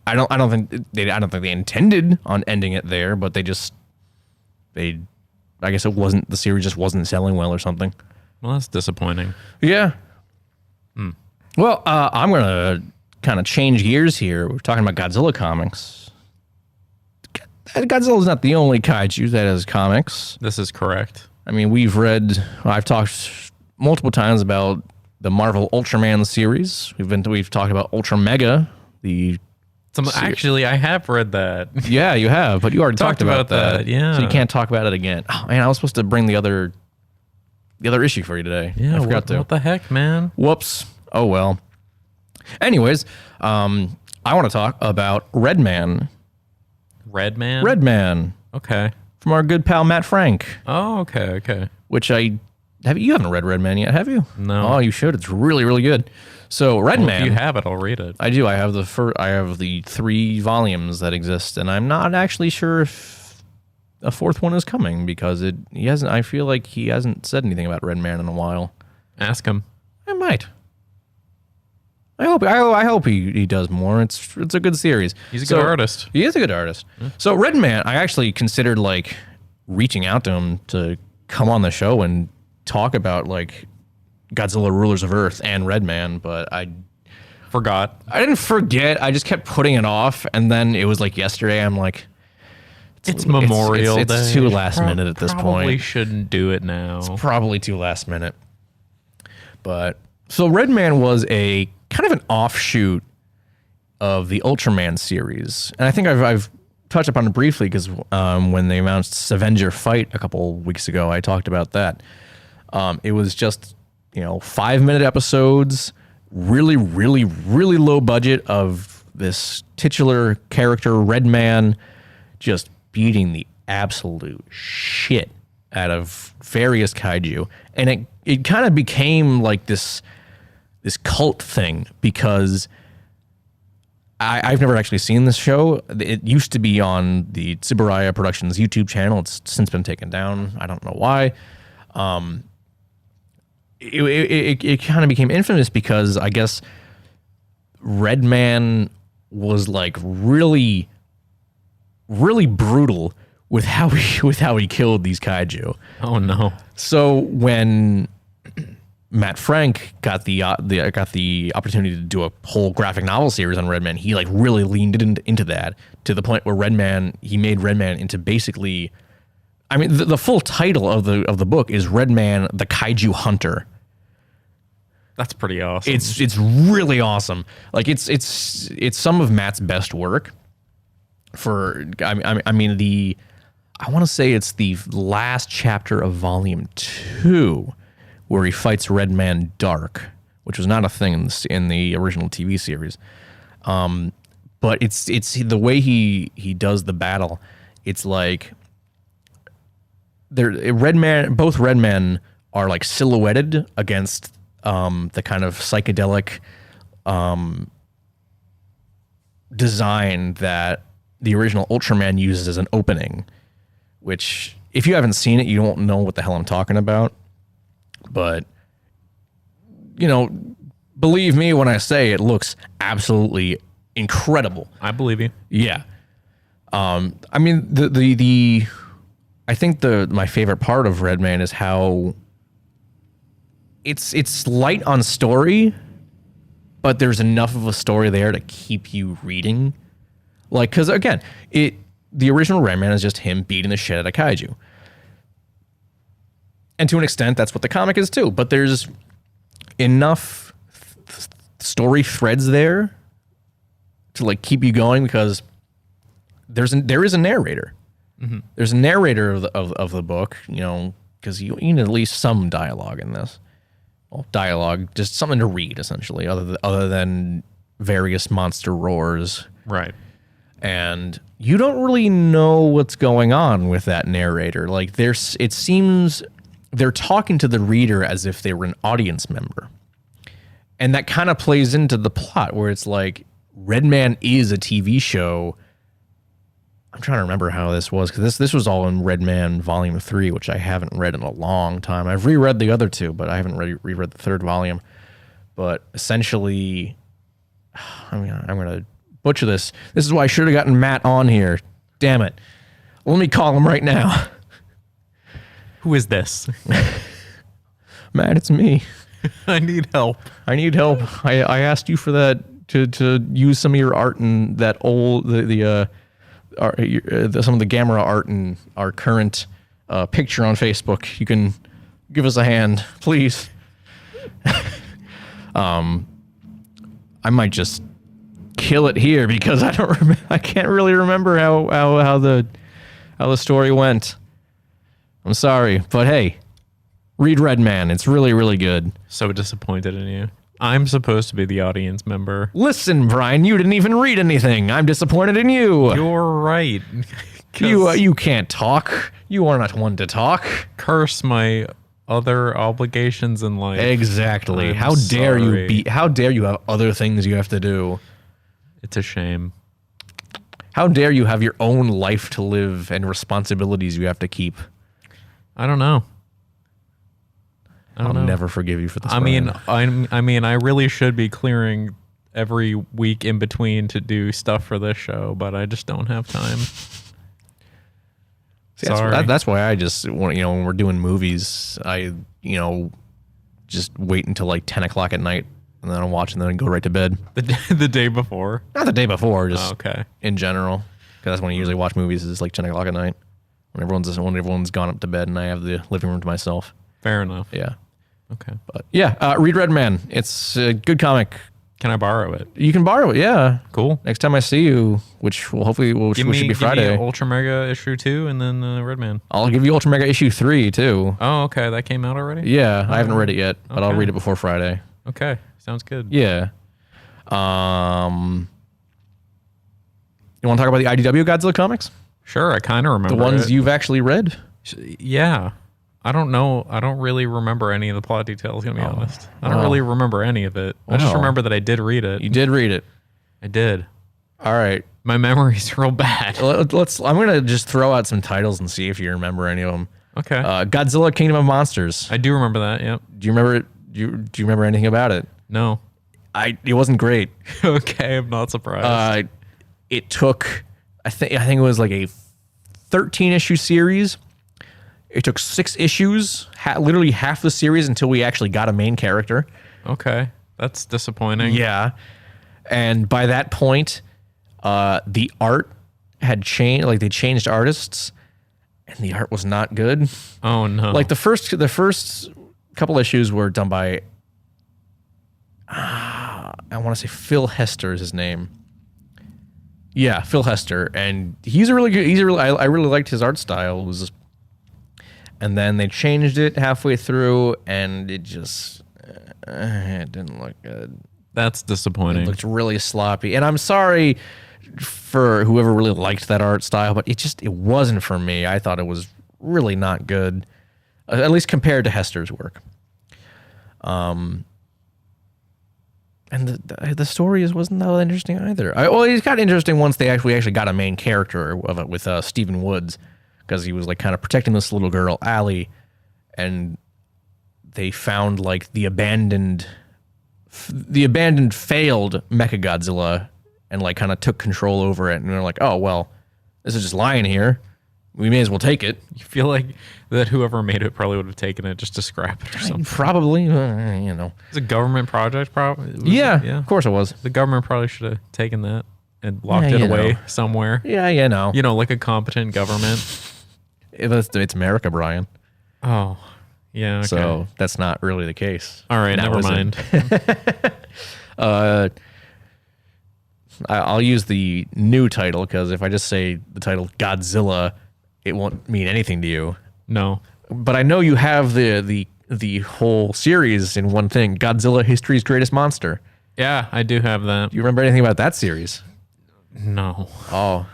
I don't think they intended on ending it there, but I guess the series just wasn't selling well or something. Well, that's disappointing. Yeah. Well, I'm gonna kind of change gears here. We're talking about Godzilla comics. Godzilla is not the only kaiju that has comics. This is correct. I mean, I've talked multiple times about the Marvel Ultraman series. We've talked about Ultra Mega, Actually, I have read that. Yeah, you have, but you already talked about that. Yeah. So you can't talk about it again. Oh man, I was supposed to bring the other issue for you today. Yeah, I forgot to. What the heck, man? Whoops. Oh well. Anyways, I want to talk about Red Man. Red Man? Red Man. Okay. From our good pal Matt Frank. Oh, okay. Which you haven't read Red Man yet, have you? No. Oh, you should. It's really, really good. So Red Man. If you have it, I'll read it. I do. I have the 3 volumes that exist, and I'm not actually sure if a 4th one is coming because I feel like he hasn't said anything about Red Man in a while. Ask him. I might. I hope he does more. It's a good series. He's a good artist. He is a good artist. Yeah. So Red Man, I actually considered like reaching out to him to come on the show and talk about like Godzilla Rulers of Earth and Red Man, but I forgot. I didn't forget. I just kept putting it off, and then it was like yesterday. I'm like, it's Memorial Day. It's too last minute at this point. Probably shouldn't do it now. It's probably too last minute. But so Red Man was a kind of an offshoot of the Ultraman series, and I think I've touched upon it briefly because when they announced Avenger Fight a couple weeks ago, I talked about that. It was just 5-minute episodes, really, really, really low budget of this titular character Red Man just beating the absolute shit out of various kaiju, and it kind of became like this cult thing because I've never actually seen this show. It used to be on the Tsuburaya Productions YouTube channel. It's since been taken down. I don't know why. It kind of became infamous because I guess Red Man was like really, really brutal with how he killed these kaiju. Oh no! So when Matt Frank got the opportunity to do a whole graphic novel series on Red Man, he like really leaned into that to the point where he made Red Man into basically, I mean, the full title of the book is Red Man, the Kaiju Hunter. That's pretty awesome. It's really awesome. Like it's some of Matt's best work. I want to say it's the last chapter of volume 2. Where he fights Red Man Dark, which was not a thing in the original TV series. But it's the way he does the battle. It's like both Red Men are like silhouetted against the kind of psychedelic design that the original Ultraman uses as an opening, which if you haven't seen it, you don't know what the hell I'm talking about. But, believe me when I say it looks absolutely incredible. I believe you. Yeah. I mean, I think my favorite part of Redman is how it's light on story, but there's enough of a story there to keep you reading. Like, because again, the original Redman is just him beating the shit out of kaiju. And to an extent, that's what the comic is too. But there's enough story threads there to like keep you going, because there is a narrator. Mm-hmm. There's a narrator of the book, because you need at least some dialogue in this. Well, dialogue, just something to read, essentially, other than various monster roars. Right. And you don't really know what's going on with that narrator. Like, it seems they're talking to the reader as if they were an audience member. And that kind of plays into the plot, where it's like, Redman is a TV show. I'm trying to remember how this was, because this was all in Redman Volume 3, which I haven't read in a long time. I've reread the other two, but I haven't reread the third volume. But essentially, I'm going to butcher this. This is why I should have gotten Matt on here. Damn it. Let me call him right now. Who is this? Matt, it's me. I need help. I asked you for that, to use some of your art in that old, some of the Gamera art in our current picture on Facebook. You can give us a hand, please. I might just kill it here, because I can't really remember how the story went. I'm sorry, but hey, read Redman. It's really, really good. So disappointed in you. I'm supposed to be the audience member. Listen, Brian, you didn't even read anything. I'm disappointed in you. You're right. You can't talk. You are not one to talk. Curse my other obligations in life. Exactly. How dare you have other things you have to do? It's a shame. How dare you have your own life to live and responsibilities you have to keep? I don't know. I'll never forgive you for this. I mean, I really should be clearing every week in between to do stuff for this show, but I just don't have time. See, that's why I just want, when we're doing movies, I just wait until like 10 o'clock at night, and then I'll watch, and then I go right to bed. The day before? Not the day before, just okay. In general, because that's when I usually watch movies. Is like 10 o'clock at night, when everyone's gone up to bed, and I have the living room to myself. Fair enough. Yeah. Okay. But yeah, read Redman. It's a good comic. Can I borrow it? You can borrow it, yeah. Cool. Next time I see you, which will hopefully should be Friday. Give me Ultra Mega issue 2 and then Redman. I'll give you Ultra Mega issue 3 too. Oh, okay. That came out already? Yeah, I haven't read it yet, but I'll read it before Friday. Okay. Sounds good. Yeah. You want to talk about the IDW Godzilla comics? Sure, I kind of remember the ones you've actually read. Yeah. I don't know. I don't really remember any of the plot details, gonna be honest. I don't really remember any of it. I just remember that I did read it. You did read it. I did. All right. My memory's real bad. I'm gonna just throw out some titles and see if you remember any of them. Okay. Godzilla Kingdom of Monsters. I do remember that. Yep. Do you remember it? Do you remember anything about it? No. It wasn't great. Okay, I'm not surprised. It took, I think it was like a 13-issue series. It took 6 issues, literally half the series, until we actually got a main character. Okay, that's disappointing. Yeah, and by that point, the art had changed. Like, they changed artists, and the art was not good. Oh no! Like the first couple issues were done by, I want to say Phil Hester is his name. Yeah, Phil Hester, and he's a really good. I really liked his art style. It was. And then they changed it halfway through, and it just it didn't look good. That's disappointing. It looked really sloppy. And I'm sorry for whoever really liked that art style, but it wasn't for me. I thought it was really not good, at least compared to Hester's work. And the story wasn't that interesting either. Well, it got interesting once they actually got a main character of it with Stephen Woods, because he was like kind of protecting this little girl, Allie, and they found like the abandoned failed Mechagodzilla and like kind of took control over it. And they're like, oh, well, this is just lying here. We may as well take it. You feel like that whoever made it probably would have taken it just to scrap it or something. Probably, you know. It's a government project, probably. Yeah, Yeah. of course it was. The government probably should have taken that and locked it away somewhere. Yeah, you know. You know, like a competent government. It's America, Brian. Oh, yeah. Okay. So that's not really the case. All right, Now, never is it? mind. I'll use the new title, because if I just say the title Godzilla, it won't mean anything to you. No. But I know you have the whole series in one thing, Godzilla, History's Greatest Monster. Yeah, I do have that. Do you remember anything about that series? No. Oh,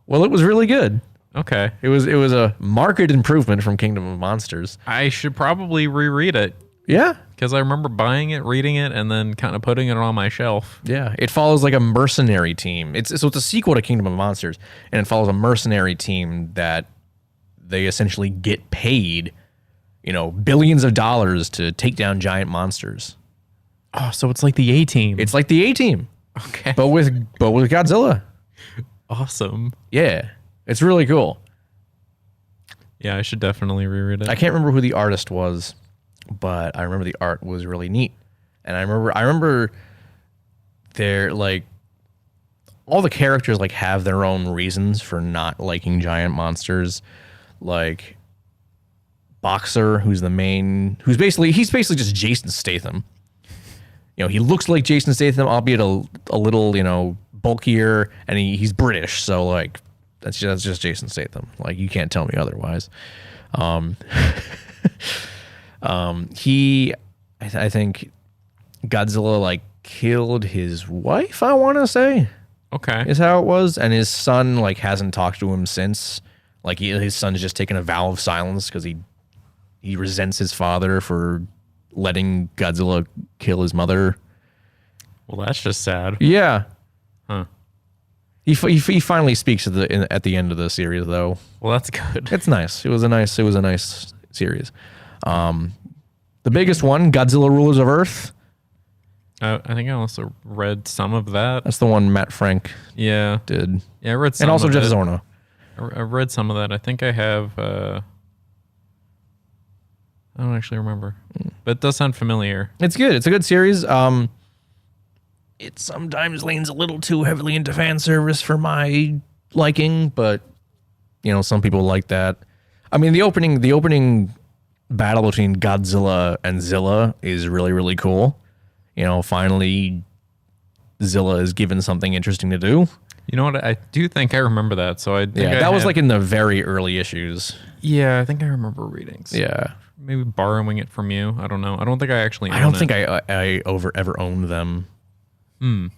well, it was really good. Okay. It was a marked improvement from Kingdom of Monsters. I should probably reread it Yeah. because I remember buying it, reading it, and then kind of putting it on my shelf. Yeah, it follows like a mercenary team. It's a sequel to Kingdom of Monsters, and it follows a mercenary team that they essentially get paid, billions of dollars to take down giant monsters. Oh, so it's like the A-Team. It's like the A-Team, Okay. but with Godzilla. Awesome. Yeah, it's really cool. Yeah, I should definitely reread it. I can't remember who the artist was, but I remember the art was really neat, and I remember they're like all the characters like have their own reasons for not liking giant monsters. Like Boxer, who's basically just Jason Statham. He looks like Jason Statham, albeit a little, bulkier, and he's British, so like that's just Jason Statham. Like you can't tell me otherwise. I think Godzilla like killed his wife, I want to say. Okay. Is how it was, and his son like hasn't talked to him since. Like his son's just taken a vow of silence because he resents his father for letting Godzilla kill his mother. Well, that's just sad. Yeah. Huh. He finally speaks at the end of the series though. Well, that's good. It's nice. It was a nice series. The biggest one, Godzilla Rulers of Earth. I think I also read some of that. That's the one Matt Frank Yeah. did. Yeah, I read some And also of Jeff it. Zorno. I read some of that. I think I have... I don't actually remember. But it does sound familiar. It's good. It's a good series. It sometimes leans a little too heavily into fan service for my liking, but some people like that. I mean, the opening battle between Godzilla and Zilla is really, really cool. Finally Zilla is given something interesting to do. You know what? I do think I remember that. So I think That was like in the very early issues. Yeah, I think I remember reading. Yeah. Maybe borrowing it from you. I don't know. I don't think I actually own I don't it. think I ever owned them. I'm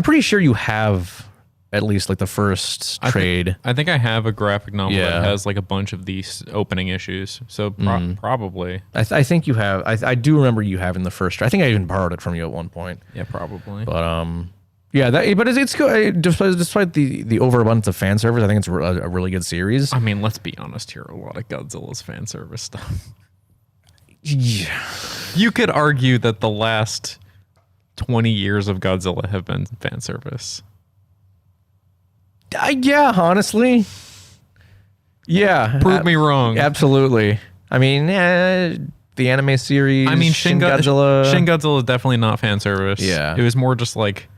pretty sure you have at least like the first trade. I think I have a graphic novel Yeah. that has like a bunch of these opening issues. So probably. I think you have. I do remember you having the first. I think I even borrowed it from you at one point. Yeah, probably. But yeah. But it's good. Despite the overabundance of fan service, I think it's a really good series. I mean, let's be honest here. A lot of Godzilla's fan service stuff. Yeah. You could argue that the last 20 years of Godzilla have been fan service. Yeah. Honestly. Yeah. Prove me wrong. Absolutely. I mean, the anime series. I mean, Shin Godzilla. Shin Godzilla is definitely not fan service. Yeah. It was more just like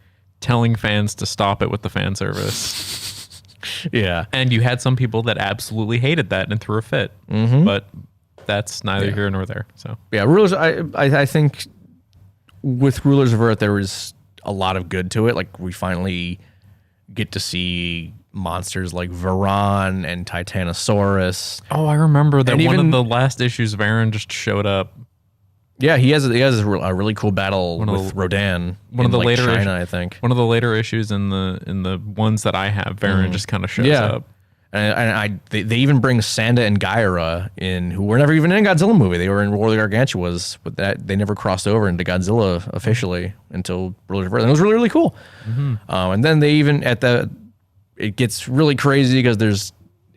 telling fans to stop it with the fan service. Yeah. And you had some people that absolutely hated that and threw a fit. Mm-hmm. But that's neither here nor there. So yeah, Rulers. I think with Rulers of Earth there was a lot of good to it. Like we finally get to see monsters like Varan and Titanosaurus. Oh, I remember that And one even- of the last issues, Varen just showed up. Yeah, he has a really cool battle of with the- Rodan. one of the like later China, I think. One of the later issues in the ones that I have, Varen just kind of shows up. They even bring Sanda and Gaira in, who were never even in a Godzilla movie. They were in War of the Gargantuas, but they never crossed over into Godzilla officially until Rulers of Earth. And it was really, really cool. And then they even it gets really crazy because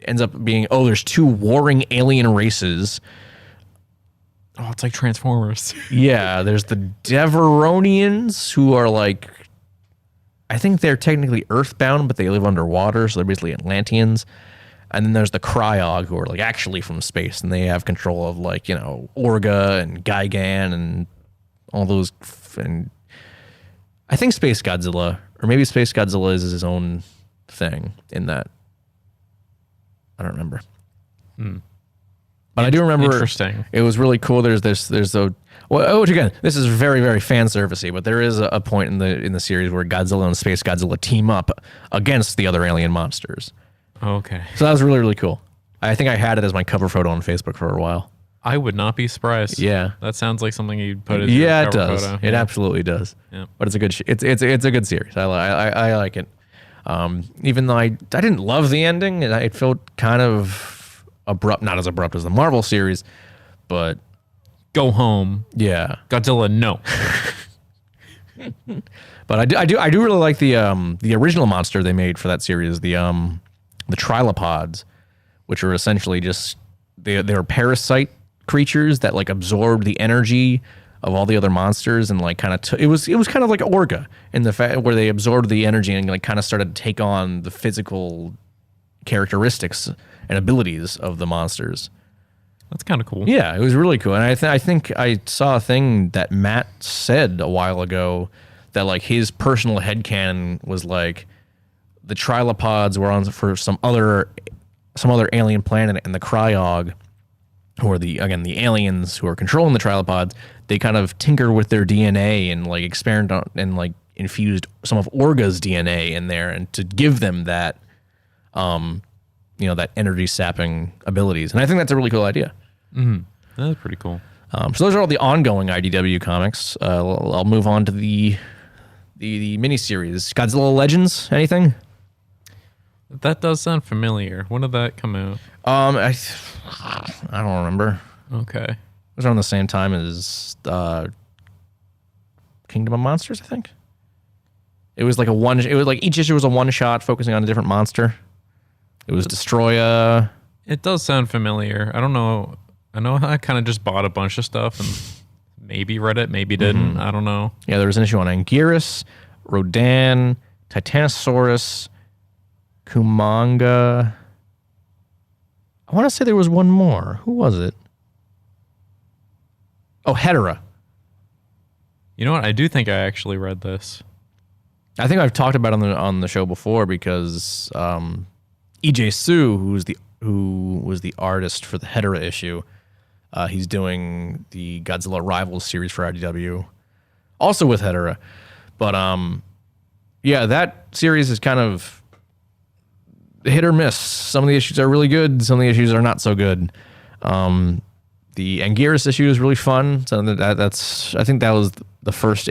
ends up being there's two warring alien races. Oh, it's like Transformers. Yeah, there's the Deveronians, who are like, I think they're technically earthbound, but they live underwater, so they're basically Atlanteans. And then there's the Cryog, who are like actually from space, and they have control of like, Orga and Gigan and all those. And I think Space Godzilla, or maybe Space Godzilla is his own thing in that. I don't remember. But I do remember. Interesting. It was really cool. There's which again, this is very, very fan servicey, but there is a point in the series where Godzilla and Space Godzilla team up against the other alien monsters. Okay. So that was really, really cool. I think I had it as my cover photo on Facebook for a while. I would not be surprised. Yeah. That sounds like something you'd put as your cover it does. photo. It absolutely does. Yeah. But it's a good it's a good series. I like it. Even though I didn't love the ending, and it felt kind of abrupt, not as abrupt as the Marvel series, but Go home. yeah. Godzilla, no. But I do really like the original monster they made for that series, the trilopods, which are essentially just they're parasite creatures that like absorb the energy of all the other monsters and like kind of it was kind of like Orga in the fact where they absorbed the energy and like kind of started to take on the physical characteristics and abilities of the monsters. That's kind of cool. Yeah, it was really cool. And I think I saw a thing that Matt said a while ago that like his personal headcanon was like the trilopods were on for some other alien planet, and the Cryog, who are the aliens who are controlling the trilopods, they kind of tinkered with their DNA and like experimented on, and like infused some of Orga's DNA in there and to give them that that energy sapping abilities. And I think that's a really cool idea. That's pretty cool. So those are all the ongoing IDW comics. I'll move on to the miniseries. Godzilla Legends, anything? That does sound familiar. When did that come out? I don't remember. Okay. It was around the same time as Kingdom of Monsters, I think. It was like each issue was a one shot focusing on a different monster. It was Destroya. It does sound familiar. I don't know. I know I kind of just bought a bunch of stuff and maybe read it, maybe didn't. I don't know. Yeah, there was an issue on Anguirus, Rodan, Titanosaurus, Kumanga. I want to say there was one more. Who was it? Oh, Hedera. You know what? I do think I actually read this. I think I've talked about it on the show before because EJ Sue, who was the artist for the Hedera issue, he's doing the Godzilla Rivals series for IDW, also with Hedera. But yeah, that series is kind of hit or miss. Some of the issues are really good. Some of the issues are not so good. The Anguirus issue is really fun. So I think that was the first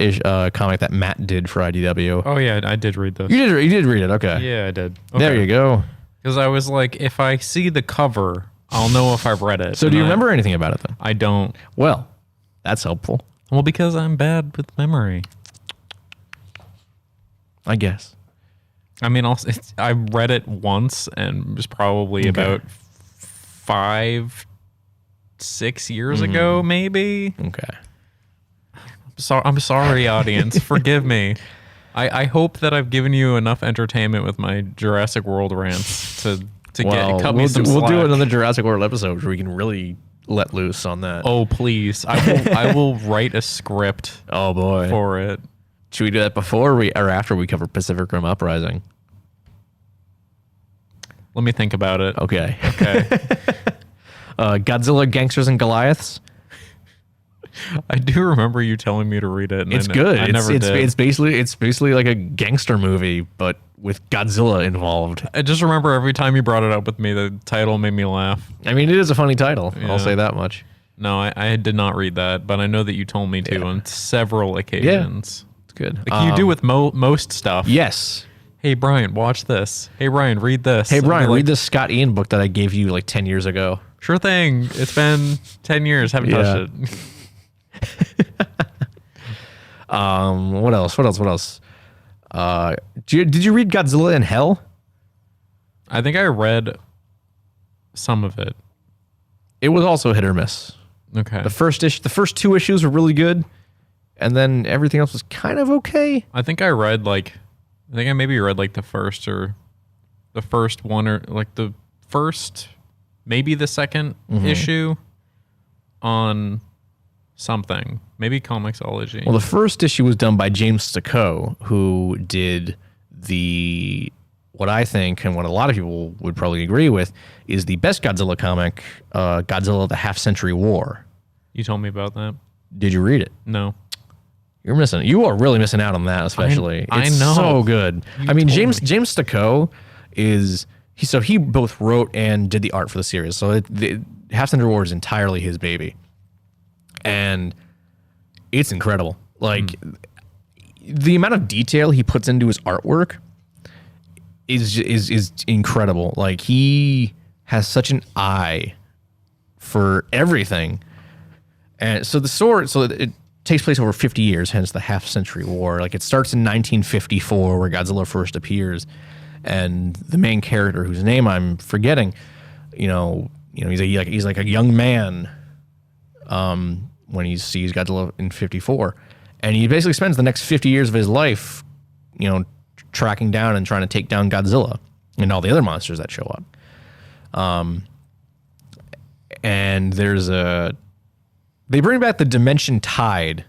comic that Matt did for IDW. Oh yeah, I did read this. You did read it. Okay. Yeah, I did. Okay. There you go. Because I was like, if I see the cover, I'll know if I've read it. So do you remember anything about it then? I don't. Well, that's helpful. Well, because I'm bad with memory. I guess. I mean, I read it once and it was probably about 5-6 years ago, maybe. Okay. I'm sorry, audience. Forgive me. I hope that I've given you enough entertainment with my Jurassic World rants to cut me some slack. We'll do another Jurassic World episode where we can really let loose on that. Oh, please. I will write a script Oh boy. for it. Should we do that before or after we cover Pacific Rim Uprising? Let me think about it. Okay. Okay. Godzilla, Gangsters, and Goliaths. I do remember you telling me to read it. And It's good. I never did. It's basically like a gangster movie, but with Godzilla involved. I just remember every time you brought it up with me, the title made me laugh. I mean, it is a funny title. Yeah. I'll say that much. No, I did not read that, but I know that you told me to on several occasions. It's good. Like you do with most stuff. Yes. hey, Brian, watch this. Hey, Brian, read this. Hey, And Brian, be like, read this Scott Ian book that I gave you like 10 years ago. Sure thing. It's been 10 years. Haven't touched it. What else? Did you read Godzilla in Hell? I think I read some of it. It was also hit or miss. Okay. The first two issues were really good, and then everything else was kind of okay. I think I maybe read like the first one or like the first, maybe the second issue on something. Maybe Comixology. Well, the first issue was done by James Stokoe, who did what I think and what a lot of people would probably agree with is the best Godzilla comic, Godzilla: The Half-Century War. You told me about that. Did you read it? No. You are really missing out on that, especially. I It's know. so good. James Stokoe he both wrote and did the art for the series. So the Half-Century War is entirely his baby. And it's incredible. Like the amount of detail he puts into his artwork is incredible. Like he has such an eye for everything. And so it takes place over 50 years, hence the Half-Century War. Like it starts in 1954 where Godzilla first appears, and the main character whose name I'm forgetting, he's like a young man when he sees Godzilla in 54, and he basically spends the next 50 years of his life, tracking down and trying to take down Godzilla and all the other monsters that show up. And they bring back the Dimension Tide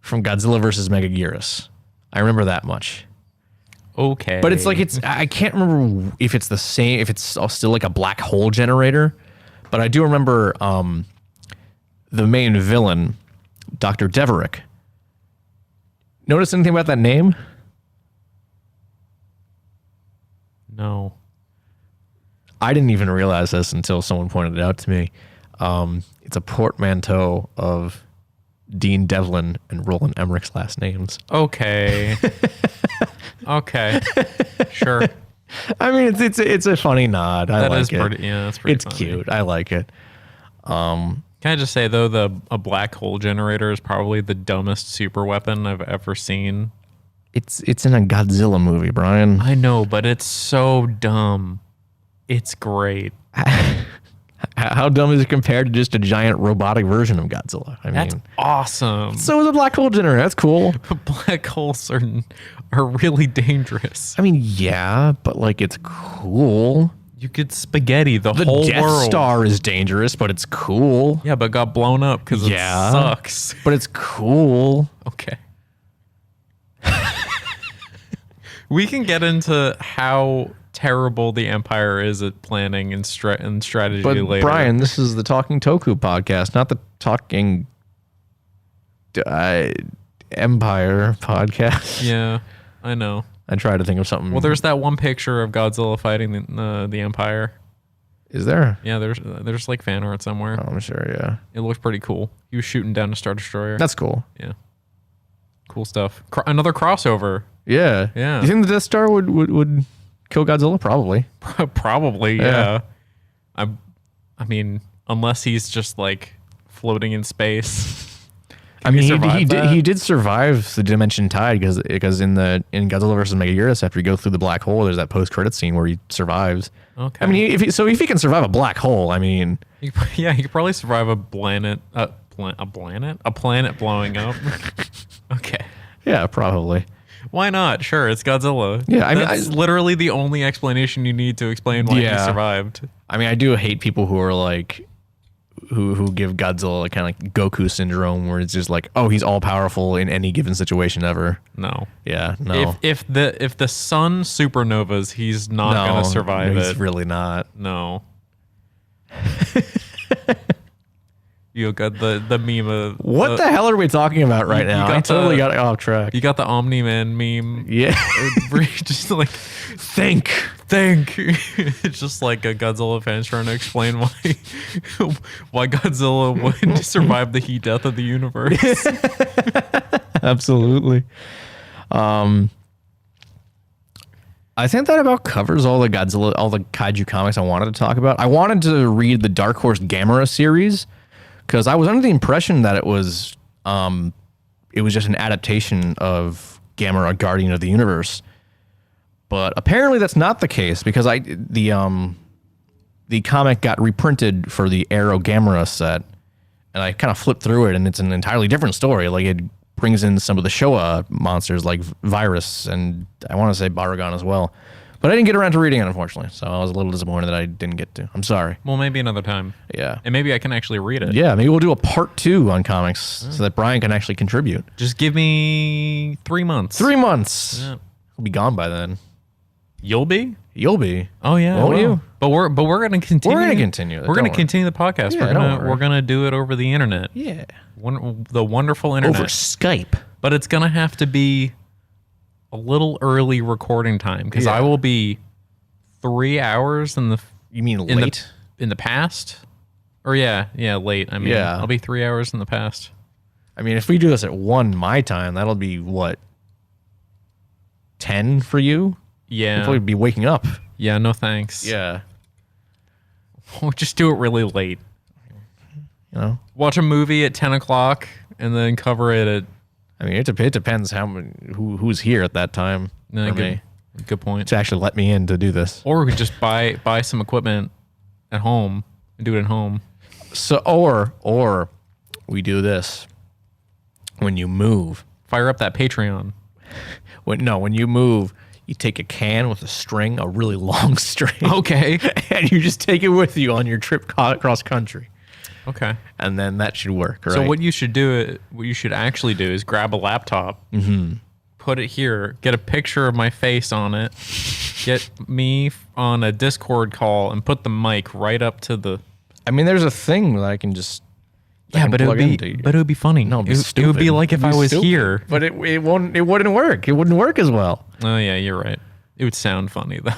from Godzilla versus Megaguirus. I remember that much. Okay. But I can't remember if it's the same, if it's still like a black hole generator, but I do remember the main villain, Dr. Deverick. Notice anything about that name? No. I didn't even realize this until someone pointed it out to me. It's a portmanteau of Dean Devlin and Roland Emmerich's last names. Okay. Okay. Sure. I mean, it's a funny nod. That's pretty It's funny. cute. I like it. Can I just say though, a black hole generator is probably the dumbest super weapon I've ever seen. It's in a Godzilla movie, Brian. I know, but it's so dumb. It's great. How dumb is it compared to just a giant robotic version of Godzilla? I mean, That's awesome. so is a black hole generator. That's cool. Black holes are really dangerous. I mean, yeah, but like it's cool. You could spaghetti the The whole Death world. Star is dangerous, but it's cool. Yeah, but got blown up because it sucks. But it's cool. Okay. We can get into how terrible the Empire is at planning and strategy But later. Brian, this is the Talking Toku podcast, not the Talking Empire podcast. Yeah, I know. I tried to think of something. Well, there's that one picture of Godzilla fighting the Empire. Is there? Yeah, there's like fan art somewhere. Oh, I'm sure, yeah. It looked pretty cool. He was shooting down a Star Destroyer. That's cool. Yeah. Cool stuff. Another crossover. Yeah. Yeah. You think the Death Star would kill Godzilla? Probably. Probably, Yeah. I mean, unless he's just like floating in space. I mean, survive he did survive the Dimension Tide because in Godzilla versus Megaguirus, after you go through the black hole, there's that post-credit scene where he survives. Okay. I mean, if he can survive a black hole, I mean, he could probably survive a planet blowing up. Okay. yeah, probably. Why not? Sure, it's Godzilla. Yeah, I mean, that's literally the only explanation you need to explain why he survived. I mean, I do hate people who are like, who give Godzilla kind of like Goku syndrome, where it's just like, oh, he's all powerful in any given situation ever. No. Yeah, no. If the sun supernovas, he's not gonna survive he's it. really not. No. You got the meme of What the hell are we talking about right now? I totally got off track. You got the Omni-Man meme. Yeah. Where you just like think. It's just like a Godzilla fans trying to explain why Godzilla wouldn't survive the heat death of the universe. Absolutely. I think that about covers all the Kaiju comics I wanted to talk about. I wanted to read the Dark Horse Gamera series because I was under the impression that it was just an adaptation of Gamera, Guardian of the Universe. But apparently that's not the case because the comic got reprinted for the Arrow Gamera set, and I kind of flipped through it, and it's an entirely different story. Like it brings in some of the Showa monsters like Virus and I want to say Baragon as well. But I didn't get around to reading it, unfortunately. So I was a little disappointed that I didn't get to. I'm sorry. Well, maybe another time. Yeah. And maybe I can actually read it. Yeah, maybe we'll do a part 2 on comics so that Brian can actually contribute. Just give me 3 months. 3 months. Yeah. We'll be gone by then. You'll be? You'll be. Oh yeah. Won't you? But we're gonna continue. We're gonna continue it. We're gonna continue the podcast. Yeah, We're gonna do it over the internet. Yeah. The wonderful internet. Over Skype. But it's gonna have to be a little early recording time because I will be 3 hours in the. You mean late? In the past? Or late. I mean, I'll be 3 hours in the past. I mean, if we do this at 1 my time, that'll be what? 10 for you? Yeah. You'll probably be waking up. Yeah, no thanks. Yeah. We'll just do it really late. You know? Watch a movie at 10 o'clock and then cover it at. I mean, it depends who's here at that time for me. Good point. To actually let me in to do this. Or we could just buy some equipment at home and do it at home. So, or we do this when you move. Fire up that Patreon. When you move, you take a can with a string, a really long string. Okay. And you just take it with you on your trip cross country. Okay. And then that should work, right? So what you should actually do is grab a laptop, put it here, get a picture of my face on it, get me on a Discord call, and put the mic right up to the. I mean, there's a thing that I can just. Yeah, but it would be funny. No, it would be like if I was here. But it wouldn't work. It wouldn't work as well. Oh yeah, you're right. It would sound funny though.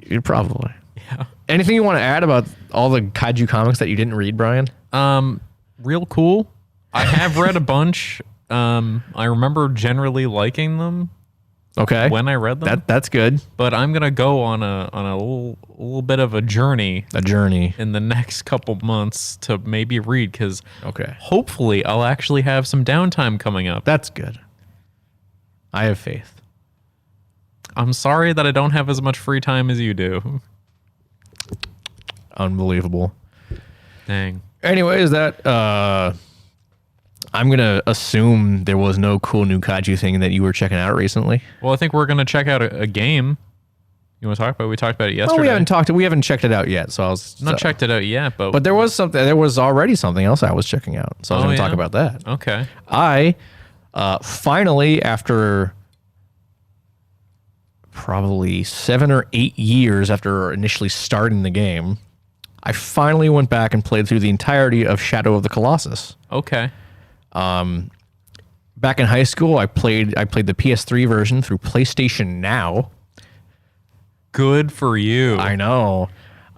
You're probably. Yeah. Anything you want to add about all the Kaiju comics that you didn't read, Brian? Real cool. I have read a bunch. I remember generally liking them. Okay. When I read them. That's good. But I'm gonna go on a little bit of a journey. A journey in the next couple months to maybe read because hopefully I'll actually have some downtime coming up. That's good. I have faith. I'm sorry that I don't have as much free time as you do. Unbelievable. Dang. Anyways, I'm going to assume there was no cool new Kaiju thing that you were checking out recently. Well, I think we're going to check out a game. You want to talk about it? We talked about it yesterday. Well, we haven't checked it out yet. So I was not checked it out yet, but there was already something else I was checking out. So I was going to talk about that. Okay. I finally, after probably 7 or 8 years after initially starting the game, I finally went back and played through the entirety of Shadow of the Colossus. Okay. Back in high school, I played the PS3 version through PlayStation Now. Good for you. I know.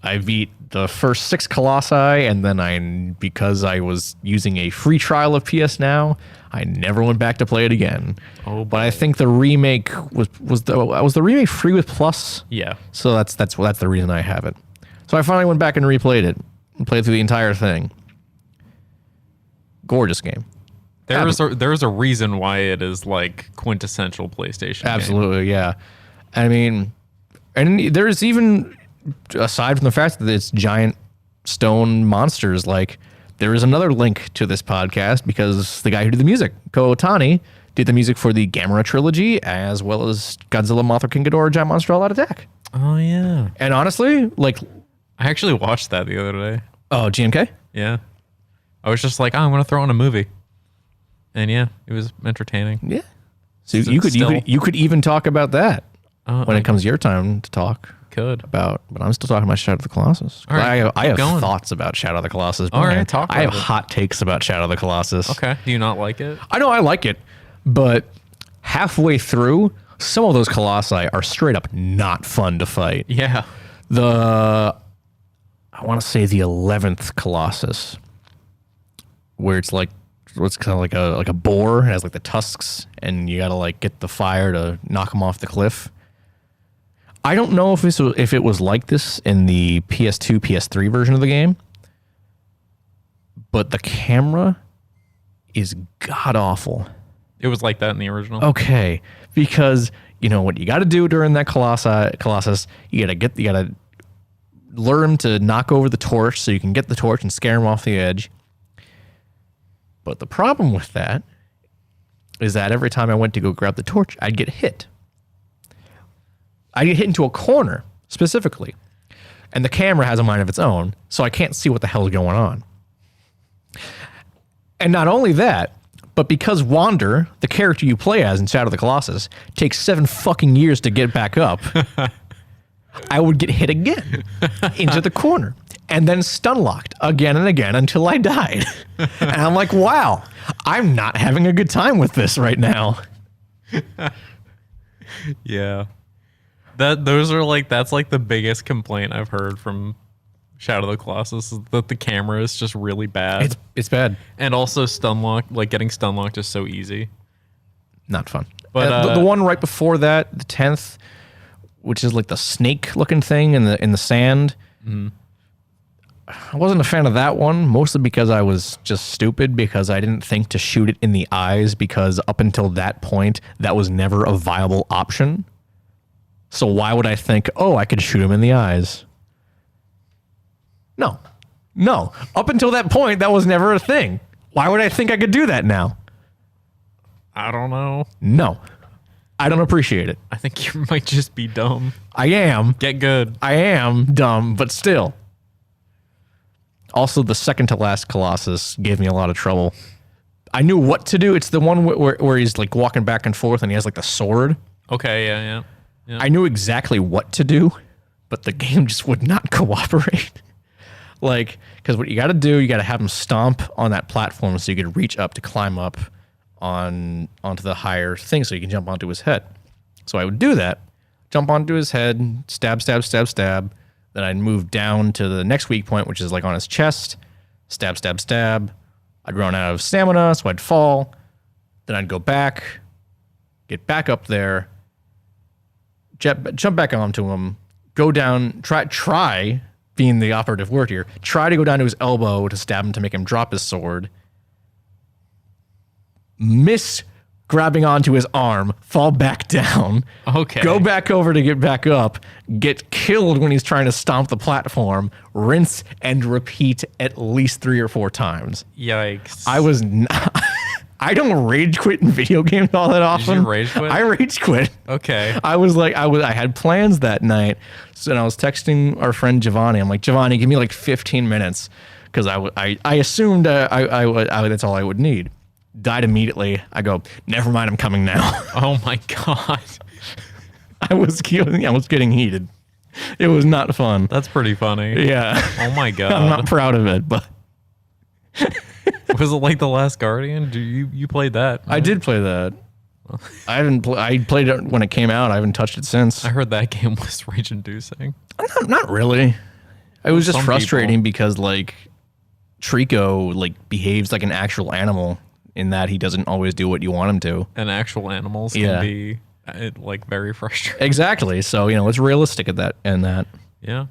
I beat the first 6 Colossi, and then because I was using a free trial of PS Now, I never went back to play it again. Oh, but I think the remake was the remake free with Plus. Yeah. So that's the reason I have it. So I finally went back and replayed it and played through the entire thing. Gorgeous game. There's a reason why it is like quintessential PlayStation. Absolutely, game. Yeah. I mean, and there's even, aside from the fact that it's giant stone monsters, like there is another link to this podcast because the guy who did the music, Ko Otani, did the music for the Gamera trilogy as well as Godzilla, Mothra, King Ghidorah, Giant Monster All Out Attack. Oh yeah. And honestly, like, I actually watched that the other day. Oh, GMK? Yeah. I was just like, I'm going to throw on a movie. And yeah, it was entertaining. Yeah. So you could even talk about that when it comes your time to talk. But I'm still talking about Shadow of the Colossus. All right, I have thoughts about Shadow of the Colossus. All right, talk about it. I have hot takes about Shadow of the Colossus. Okay. Do you not like it? I know I like it, but halfway through, some of those Colossi are straight up not fun to fight. Yeah. I want to say the 11th Colossus, where it's like, what's kind of like a boar, it has like the tusks, and you got to like get the fire to knock him off the cliff. I don't know if it was like this in the PS2, PS3 version of the game, but the camera is god awful. It was like that in the original. Okay, because you know what you got to do during that Colossus, you gotta learn to knock over the torch so you can get the torch and scare him off the edge. But the problem with that is that every time I went to go grab the torch, I'd get hit. I get hit into a corner specifically, and the camera has a mind of its own, so I can't see what the hell is going on. And not only that, but because Wander, the character you play as in Shadow of the Colossus, takes 7 fucking years to get back up, I would get hit again into the corner and then stun locked again and again until I died. And I'm like, wow, I'm not having a good time with this right now. Yeah. That's like the biggest complaint I've heard from Shadow of the Colossus is that the camera is just really bad. It's bad. And also stun lock, like getting stun locked is so easy. Not fun. But the one right before that, the 10th, which is like the snake looking thing in the sand. Mm-hmm. I wasn't a fan of that one, mostly because I was just stupid because I didn't think to shoot it in the eyes because up until that point, that was never a viable option. So why would I think, oh, I could shoot him in the eyes? No. Up until that point, that was never a thing. Why would I think I could do that now? I don't know. No. I don't appreciate it. I think you might just be dumb. I am. Get good. I am dumb, but still. Also, the second to last Colossus gave me a lot of trouble. I knew what to do. It's the one where he's like walking back and forth and he has like the sword. Okay, yeah. I knew exactly what to do, but the game just would not cooperate. Like, because what you got to do, you got to have him stomp on that platform so you could reach up to climb up onto the higher thing so you can jump onto his head. So I would do that, jump onto his head, stab. Then I'd move down to the next weak point, which is like on his chest, stab. I'd run out of stamina, so I'd fall. Then I'd go back, get back up there, jump back onto him, go down, try being the operative word here, try to go down to his elbow to stab him to make him drop his sword, miss grabbing onto his arm, fall back down, okay, go back over to get back up, get killed when he's trying to stomp the platform, rinse and repeat at least 3 or 4 times. Yikes. I was not... I don't rage quit in video games all that often. Did you rage quit? I rage quit. Okay. I had plans that night, so and I was texting our friend Giovanni. I'm like, Giovanni, give me like 15 minutes, because I assumed that's all I would need. Died immediately. I go, never mind, I'm coming now. Oh my god. I was getting heated. It was not fun. That's pretty funny. Yeah. Oh my god. I'm not proud of it, but. Was it like The Last Guardian? You played that? I did play that. I played it when it came out. I haven't touched it since. I heard that game was rage-inducing. Not really. It was just Some frustrating people. because like Trico like behaves like an actual animal in that he doesn't always do what you want him to. And actual animals can be like very frustrating. Exactly. So it's realistic at that and that. Yeah.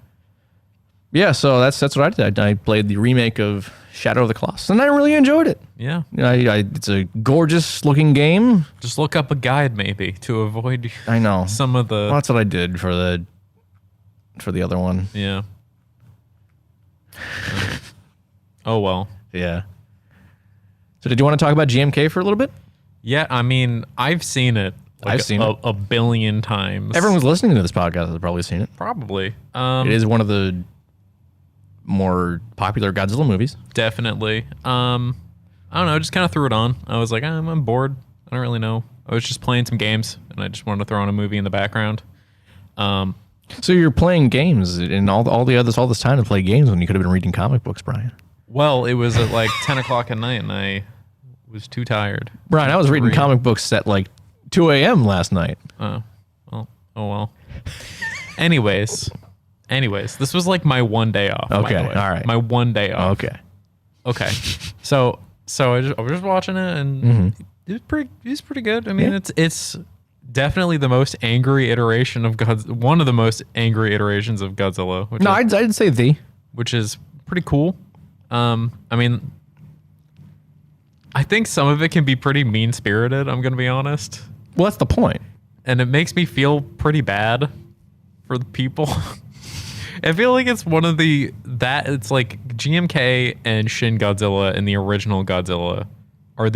Yeah. So that's what I did. I played the remake of Shadow of the Colossus, and I really enjoyed it. Yeah. It's a gorgeous looking game. Just look up a guide maybe to avoid. I know some of the. Well, that's what I did for the other one. Yeah. Oh well. Yeah. So did you want to talk about GMK for a little bit? Yeah, I mean, I've seen it. I've seen it a billion times. Everyone's listening to this podcast has probably seen it. Probably. It is one of the more popular Godzilla movies. Definitely. I don't know. I just kind of threw it on. I was like, I'm bored. I don't really know. I was just playing some games, and I just wanted to throw on a movie in the background. So you're playing games, and all this time to play games when you could have been reading comic books, Brian. Well, it was at like 10 o'clock at night, and I was too tired. Brian, I was reading comic books at like 2 a.m. last night. Oh well. Anyways, this was like my one day off. Okay, by the way. all right. My one day off. Okay. So I was just watching it, and it was pretty good. I mean, it's definitely the most angry iteration of one of the most angry iterations of Godzilla. No, I'd say which is pretty cool. I mean, I think some of it can be pretty mean-spirited, I'm going to be honest. Well, that's the point. And it makes me feel pretty bad for the people. I feel like it's one of it's like GMK and Shin Godzilla and the original Godzilla are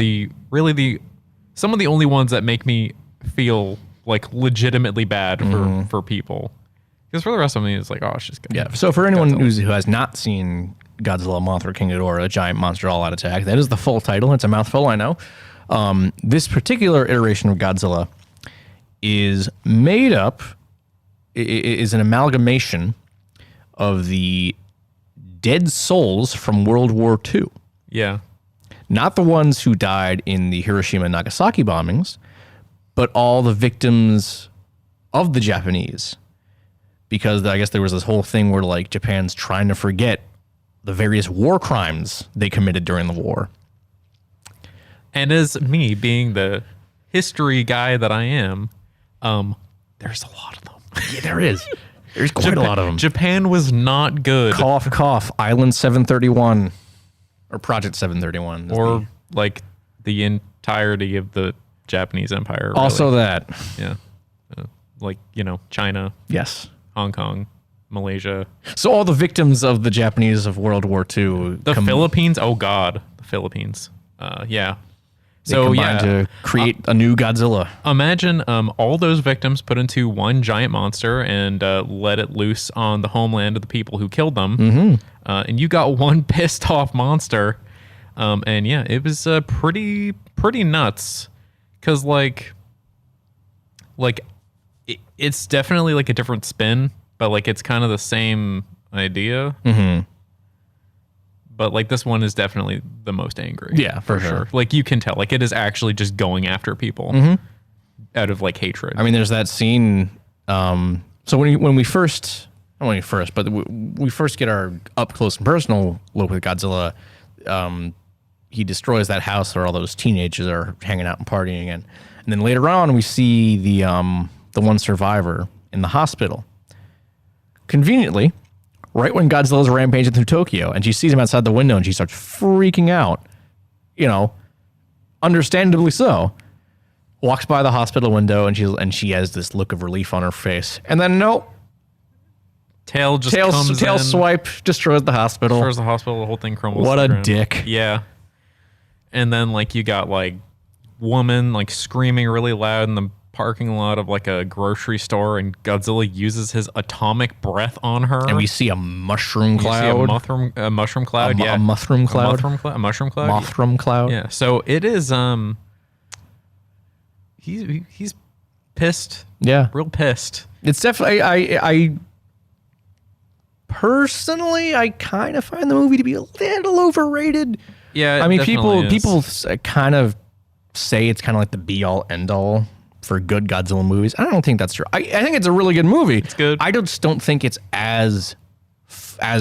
some of the only ones that make me feel like legitimately bad for people. Because for the rest of me, it's like, oh, it's just good. Yeah. So for anyone who has not seen Godzilla, Mothra, King Ghidorah, a giant monster all out attack, that is the full title. It's a mouthful, I know. This particular iteration of Godzilla is made up, is an amalgamation of the dead souls from World War II. Yeah. Not the ones who died in the Hiroshima and Nagasaki bombings, but all the victims of the Japanese. Because I guess there was this whole thing where like Japan's trying to forget the various war crimes they committed during the war. And as me being the history guy that I am, there's a lot of them. Yeah, there is. There's quite a lot of them. Japan was not good. Cough, cough. Island 731. Or Project 731. Or like the entirety of the Japanese Empire. Really. Also that. Yeah. Like, China. Yes. Hong Kong. Malaysia. So all the victims of the Japanese of World War II. The Philippines? Oh, God. The Philippines. Yeah. They combined to create a new Godzilla. Imagine all those victims put into one giant monster and let it loose on the homeland of the people who killed them. Mm-hmm. And you got one pissed off monster. And yeah, it was pretty nuts. Because it's definitely like a different spin, but like it's kind of the same idea. Mm-hmm. But like this one is definitely the most angry. Yeah, for sure. Like you can tell, like it is actually just going after people out of like hatred. I mean, there's that scene. So when we first get our up close and personal look with Godzilla, he destroys that house where all those teenagers are hanging out and partying, and then later on we see the one survivor in the hospital. Conveniently, right when Godzilla's rampaging through Tokyo and she sees him outside the window and she starts freaking out, understandably so, walks by the hospital window and she has this look of relief on her face. And then tail swipe, destroys the hospital. The whole thing crumbles. What a dick. Yeah. And then like you got like woman like screaming really loud in the parking lot of like a grocery store, and Godzilla uses his atomic breath on her, and we see a mushroom cloud. A mushroom cloud. A mushroom cloud. A mushroom cloud. Mothrum cloud. Yeah. So it is. He's pissed. Yeah. Real pissed. It's definitely. I personally, I kind of find the movie to be a little overrated. Yeah. I mean, people kind of say it's kind of like the be all end all for good Godzilla movies. I don't think that's true. I think it's a really good movie. It's good. I just don't think it's as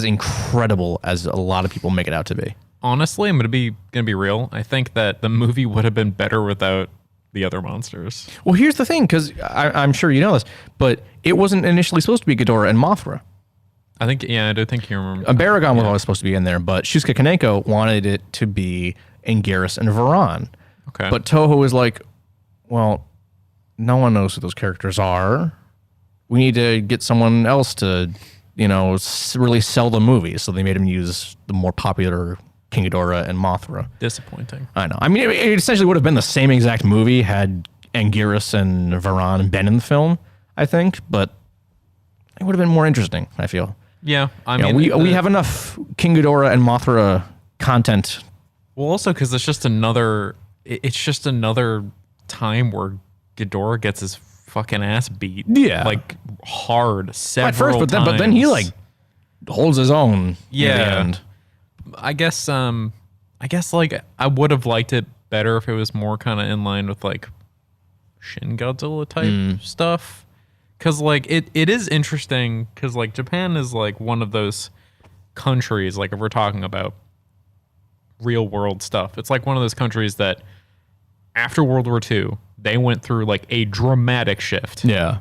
incredible as a lot of people make it out to be. Honestly, I'm gonna be real. I think that the movie would have been better without the other monsters. Well, here's the thing, because I'm sure you know this, but it wasn't initially supposed to be Ghidorah and Mothra. I do think you remember. Baragon was always supposed to be in there, but Shusuke Kaneko wanted it to be Anguirus and Varan. Okay. But Toho was like, well, no one knows who those characters are. We need to get someone else to, really sell the movie. So they made him use the more popular King Ghidorah and Mothra. Disappointing. I know. I mean, it essentially would have been the same exact movie had Anguirus and Varan been in the film, I think. But it would have been more interesting, I feel. Yeah. We have enough King Ghidorah and Mothra content. Well, also because it's just another time where Ghidorah gets his fucking ass beat. Yeah. Like hard several at first, times. But then he like holds his own. Yeah. In the end. I guess like I would have liked it better if it was more kind of in line with like Shin Godzilla type stuff. Cause like it is interesting because like Japan is like one of those countries, like if we're talking about real world stuff, it's like one of those countries that after World War II, they went through like a dramatic shift. Yeah.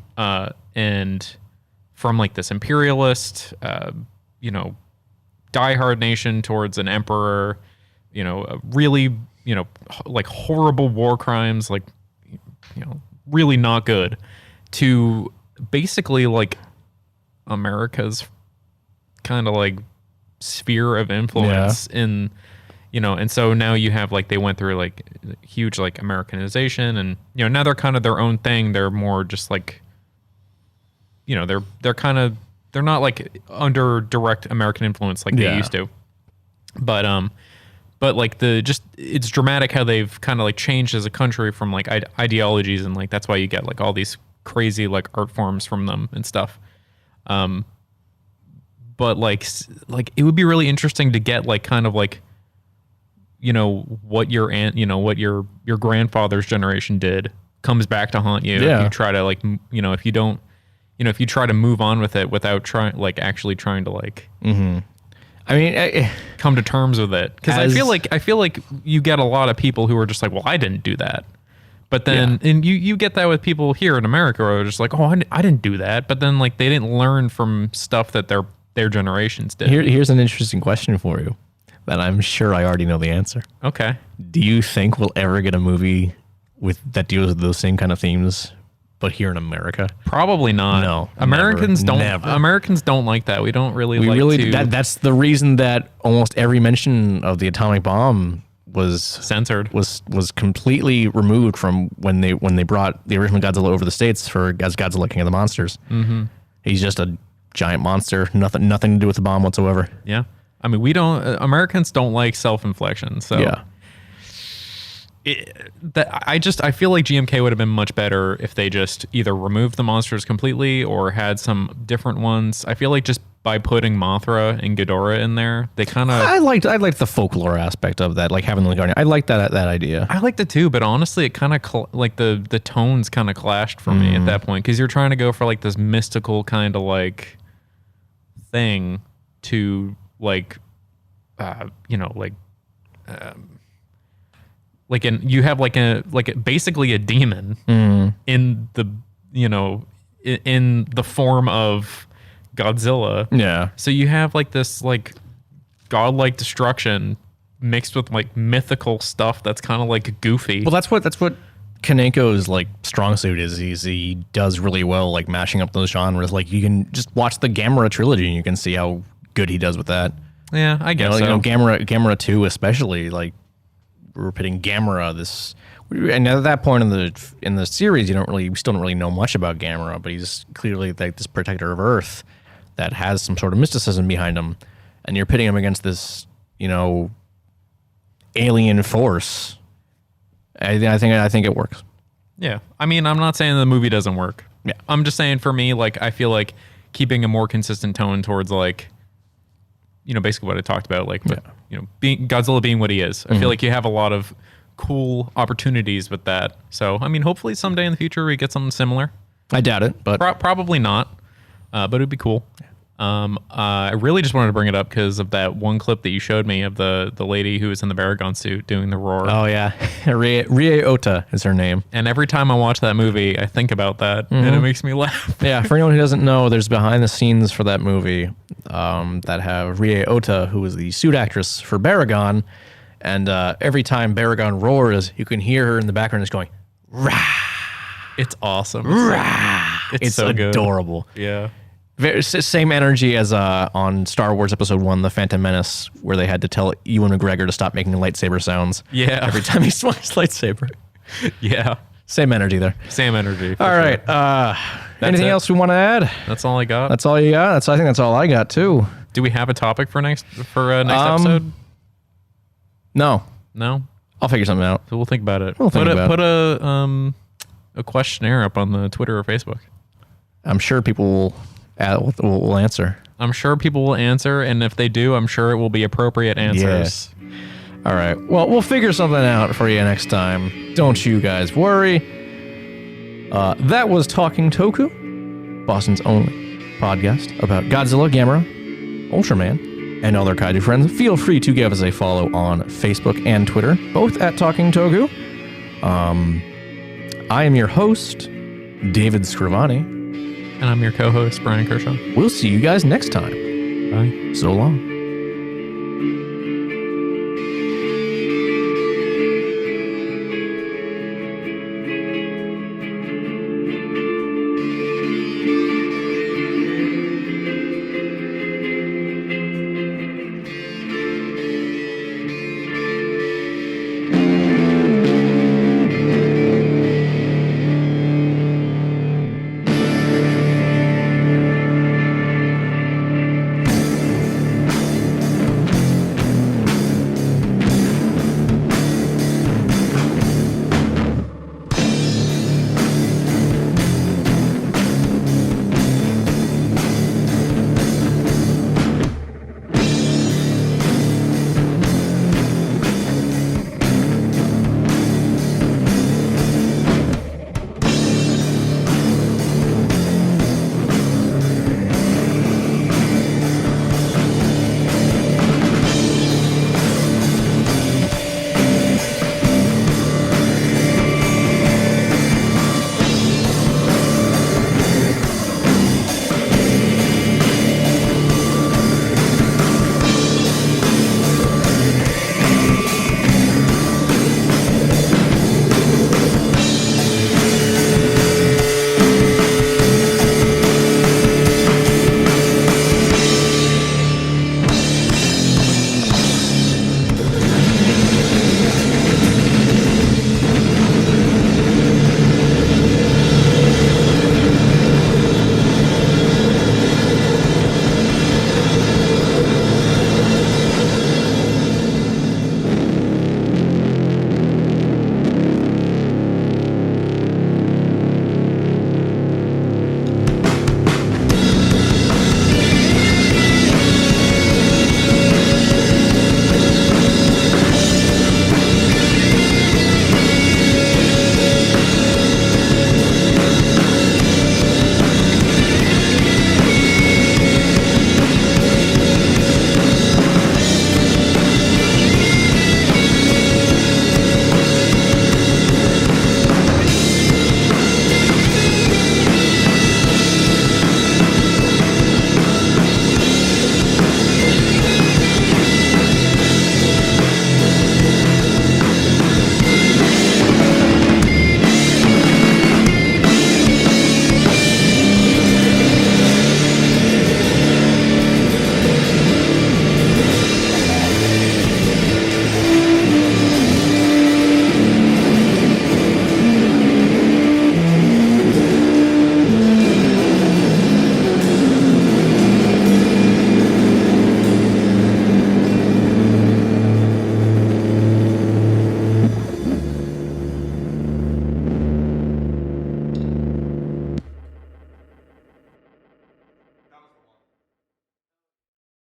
And from like this imperialist, diehard nation towards an emperor, a really, like horrible war crimes, like, really not good, to basically like America's kind of like sphere of influence in, and so now you have like, they went through like huge like Americanization, and, now they're kind of their own thing. They're more just like, they're not like under direct American influence like they used to. But like it's dramatic how they've kind of like changed as a country from like ideologies, and like that's why you get like all these crazy like art forms from them and stuff. But like it would be really interesting to get like kind of like, what your what your grandfather's generation did comes back to haunt you. If you try to like, if you don't, if you try to move on with it without actually trying to like, I mean, come to terms with it. Because I feel like you get a lot of people who are just like, well, I didn't do that. But then, and you get that with people here in America who are just like, oh, I didn't do that. But then like they didn't learn from stuff that their generations did. Here's an interesting question for you that I'm sure I already know the answer. Okay. Do you think we'll ever get a movie that deals with those same kind of themes, but here in America? Probably not. No. Americans never. don't like that. We don't really that's the reason that almost every mention of the atomic bomb was censored, was completely removed from when they brought the original Godzilla over the States as Godzilla King of the Monsters. Mm-hmm. He's just a giant monster, nothing to do with the bomb whatsoever. Yeah. I mean, Americans don't like self-inflection. So yeah. I feel like GMK would have been much better if they just either removed the monsters completely or had some different ones. I feel like just by putting Mothra and Ghidorah in there, they kind of... I liked the folklore aspect of that, like having the guardian. I liked that idea. I liked it too, but honestly, it kind of like the tones kind of clashed for me at that point, because you're trying to go for like this mystical kind of like thing to like, you have basically a demon in the in the form of Godzilla. Yeah. So you have like this like godlike destruction mixed with like mythical stuff that's kind of like goofy. Well, that's what Kaneko's like strong suit is. He does really well like mashing up those genres. Like you can just watch the Gamera trilogy and you can see how good he does with that. Yeah, I guess so. Gamera 2 especially, like we're pitting Gamera, and at that point in the series, we still don't really know much about Gamera, but he's clearly like this protector of Earth that has some sort of mysticism behind him, and you're pitting him against this, alien force. I think it works. Yeah, I mean, I'm not saying the movie doesn't work. Yeah, I'm just saying for me, like I feel like keeping a more consistent tone towards like, basically what I talked about, like, being Godzilla being what he is. I feel like you have a lot of cool opportunities with that. So, I mean, hopefully someday in the future we get something similar. I doubt it, but probably not. But it'd be cool. I really just wanted to bring it up because of that one clip that you showed me of the lady who was in the Baragon suit doing the roar. Oh yeah, Rie Ota is her name. And every time I watch that movie, I think about that, and it makes me laugh. Yeah, for anyone who doesn't know, there's behind the scenes for that movie that have Rie Ota, who is the suit actress for Baragon, and every time Baragon roars, you can hear her in the background just going, "Rah!" It's awesome. It's so adorable. Good. Yeah. Same energy as on Star Wars Episode 1, The Phantom Menace, where they had to tell Ewan McGregor to stop making lightsaber sounds. Yeah. Every time he swung his lightsaber. Yeah. Same energy there. Same energy. All right. Anything else we want to add? That's all I got. That's all you got? I think that's all I got, too. Do we have a topic for next episode? No. No? I'll figure something out. So we'll think about it. Put a questionnaire up on the Twitter or Facebook. I'm sure people will answer. I'm sure people will answer, and if they do, I'm sure it will be appropriate answers. Yeah. All right. Well, we'll figure something out for you next time. Don't you guys worry. That was Talking Toku, Boston's only podcast about Godzilla, Gamera, Ultraman, and all their kaiju friends. Feel free to give us a follow on Facebook and Twitter, both at Talking Toku. I am your host, David Scrivani. And I'm your co-host, Brian Kershaw. We'll see you guys next time. Bye. So long.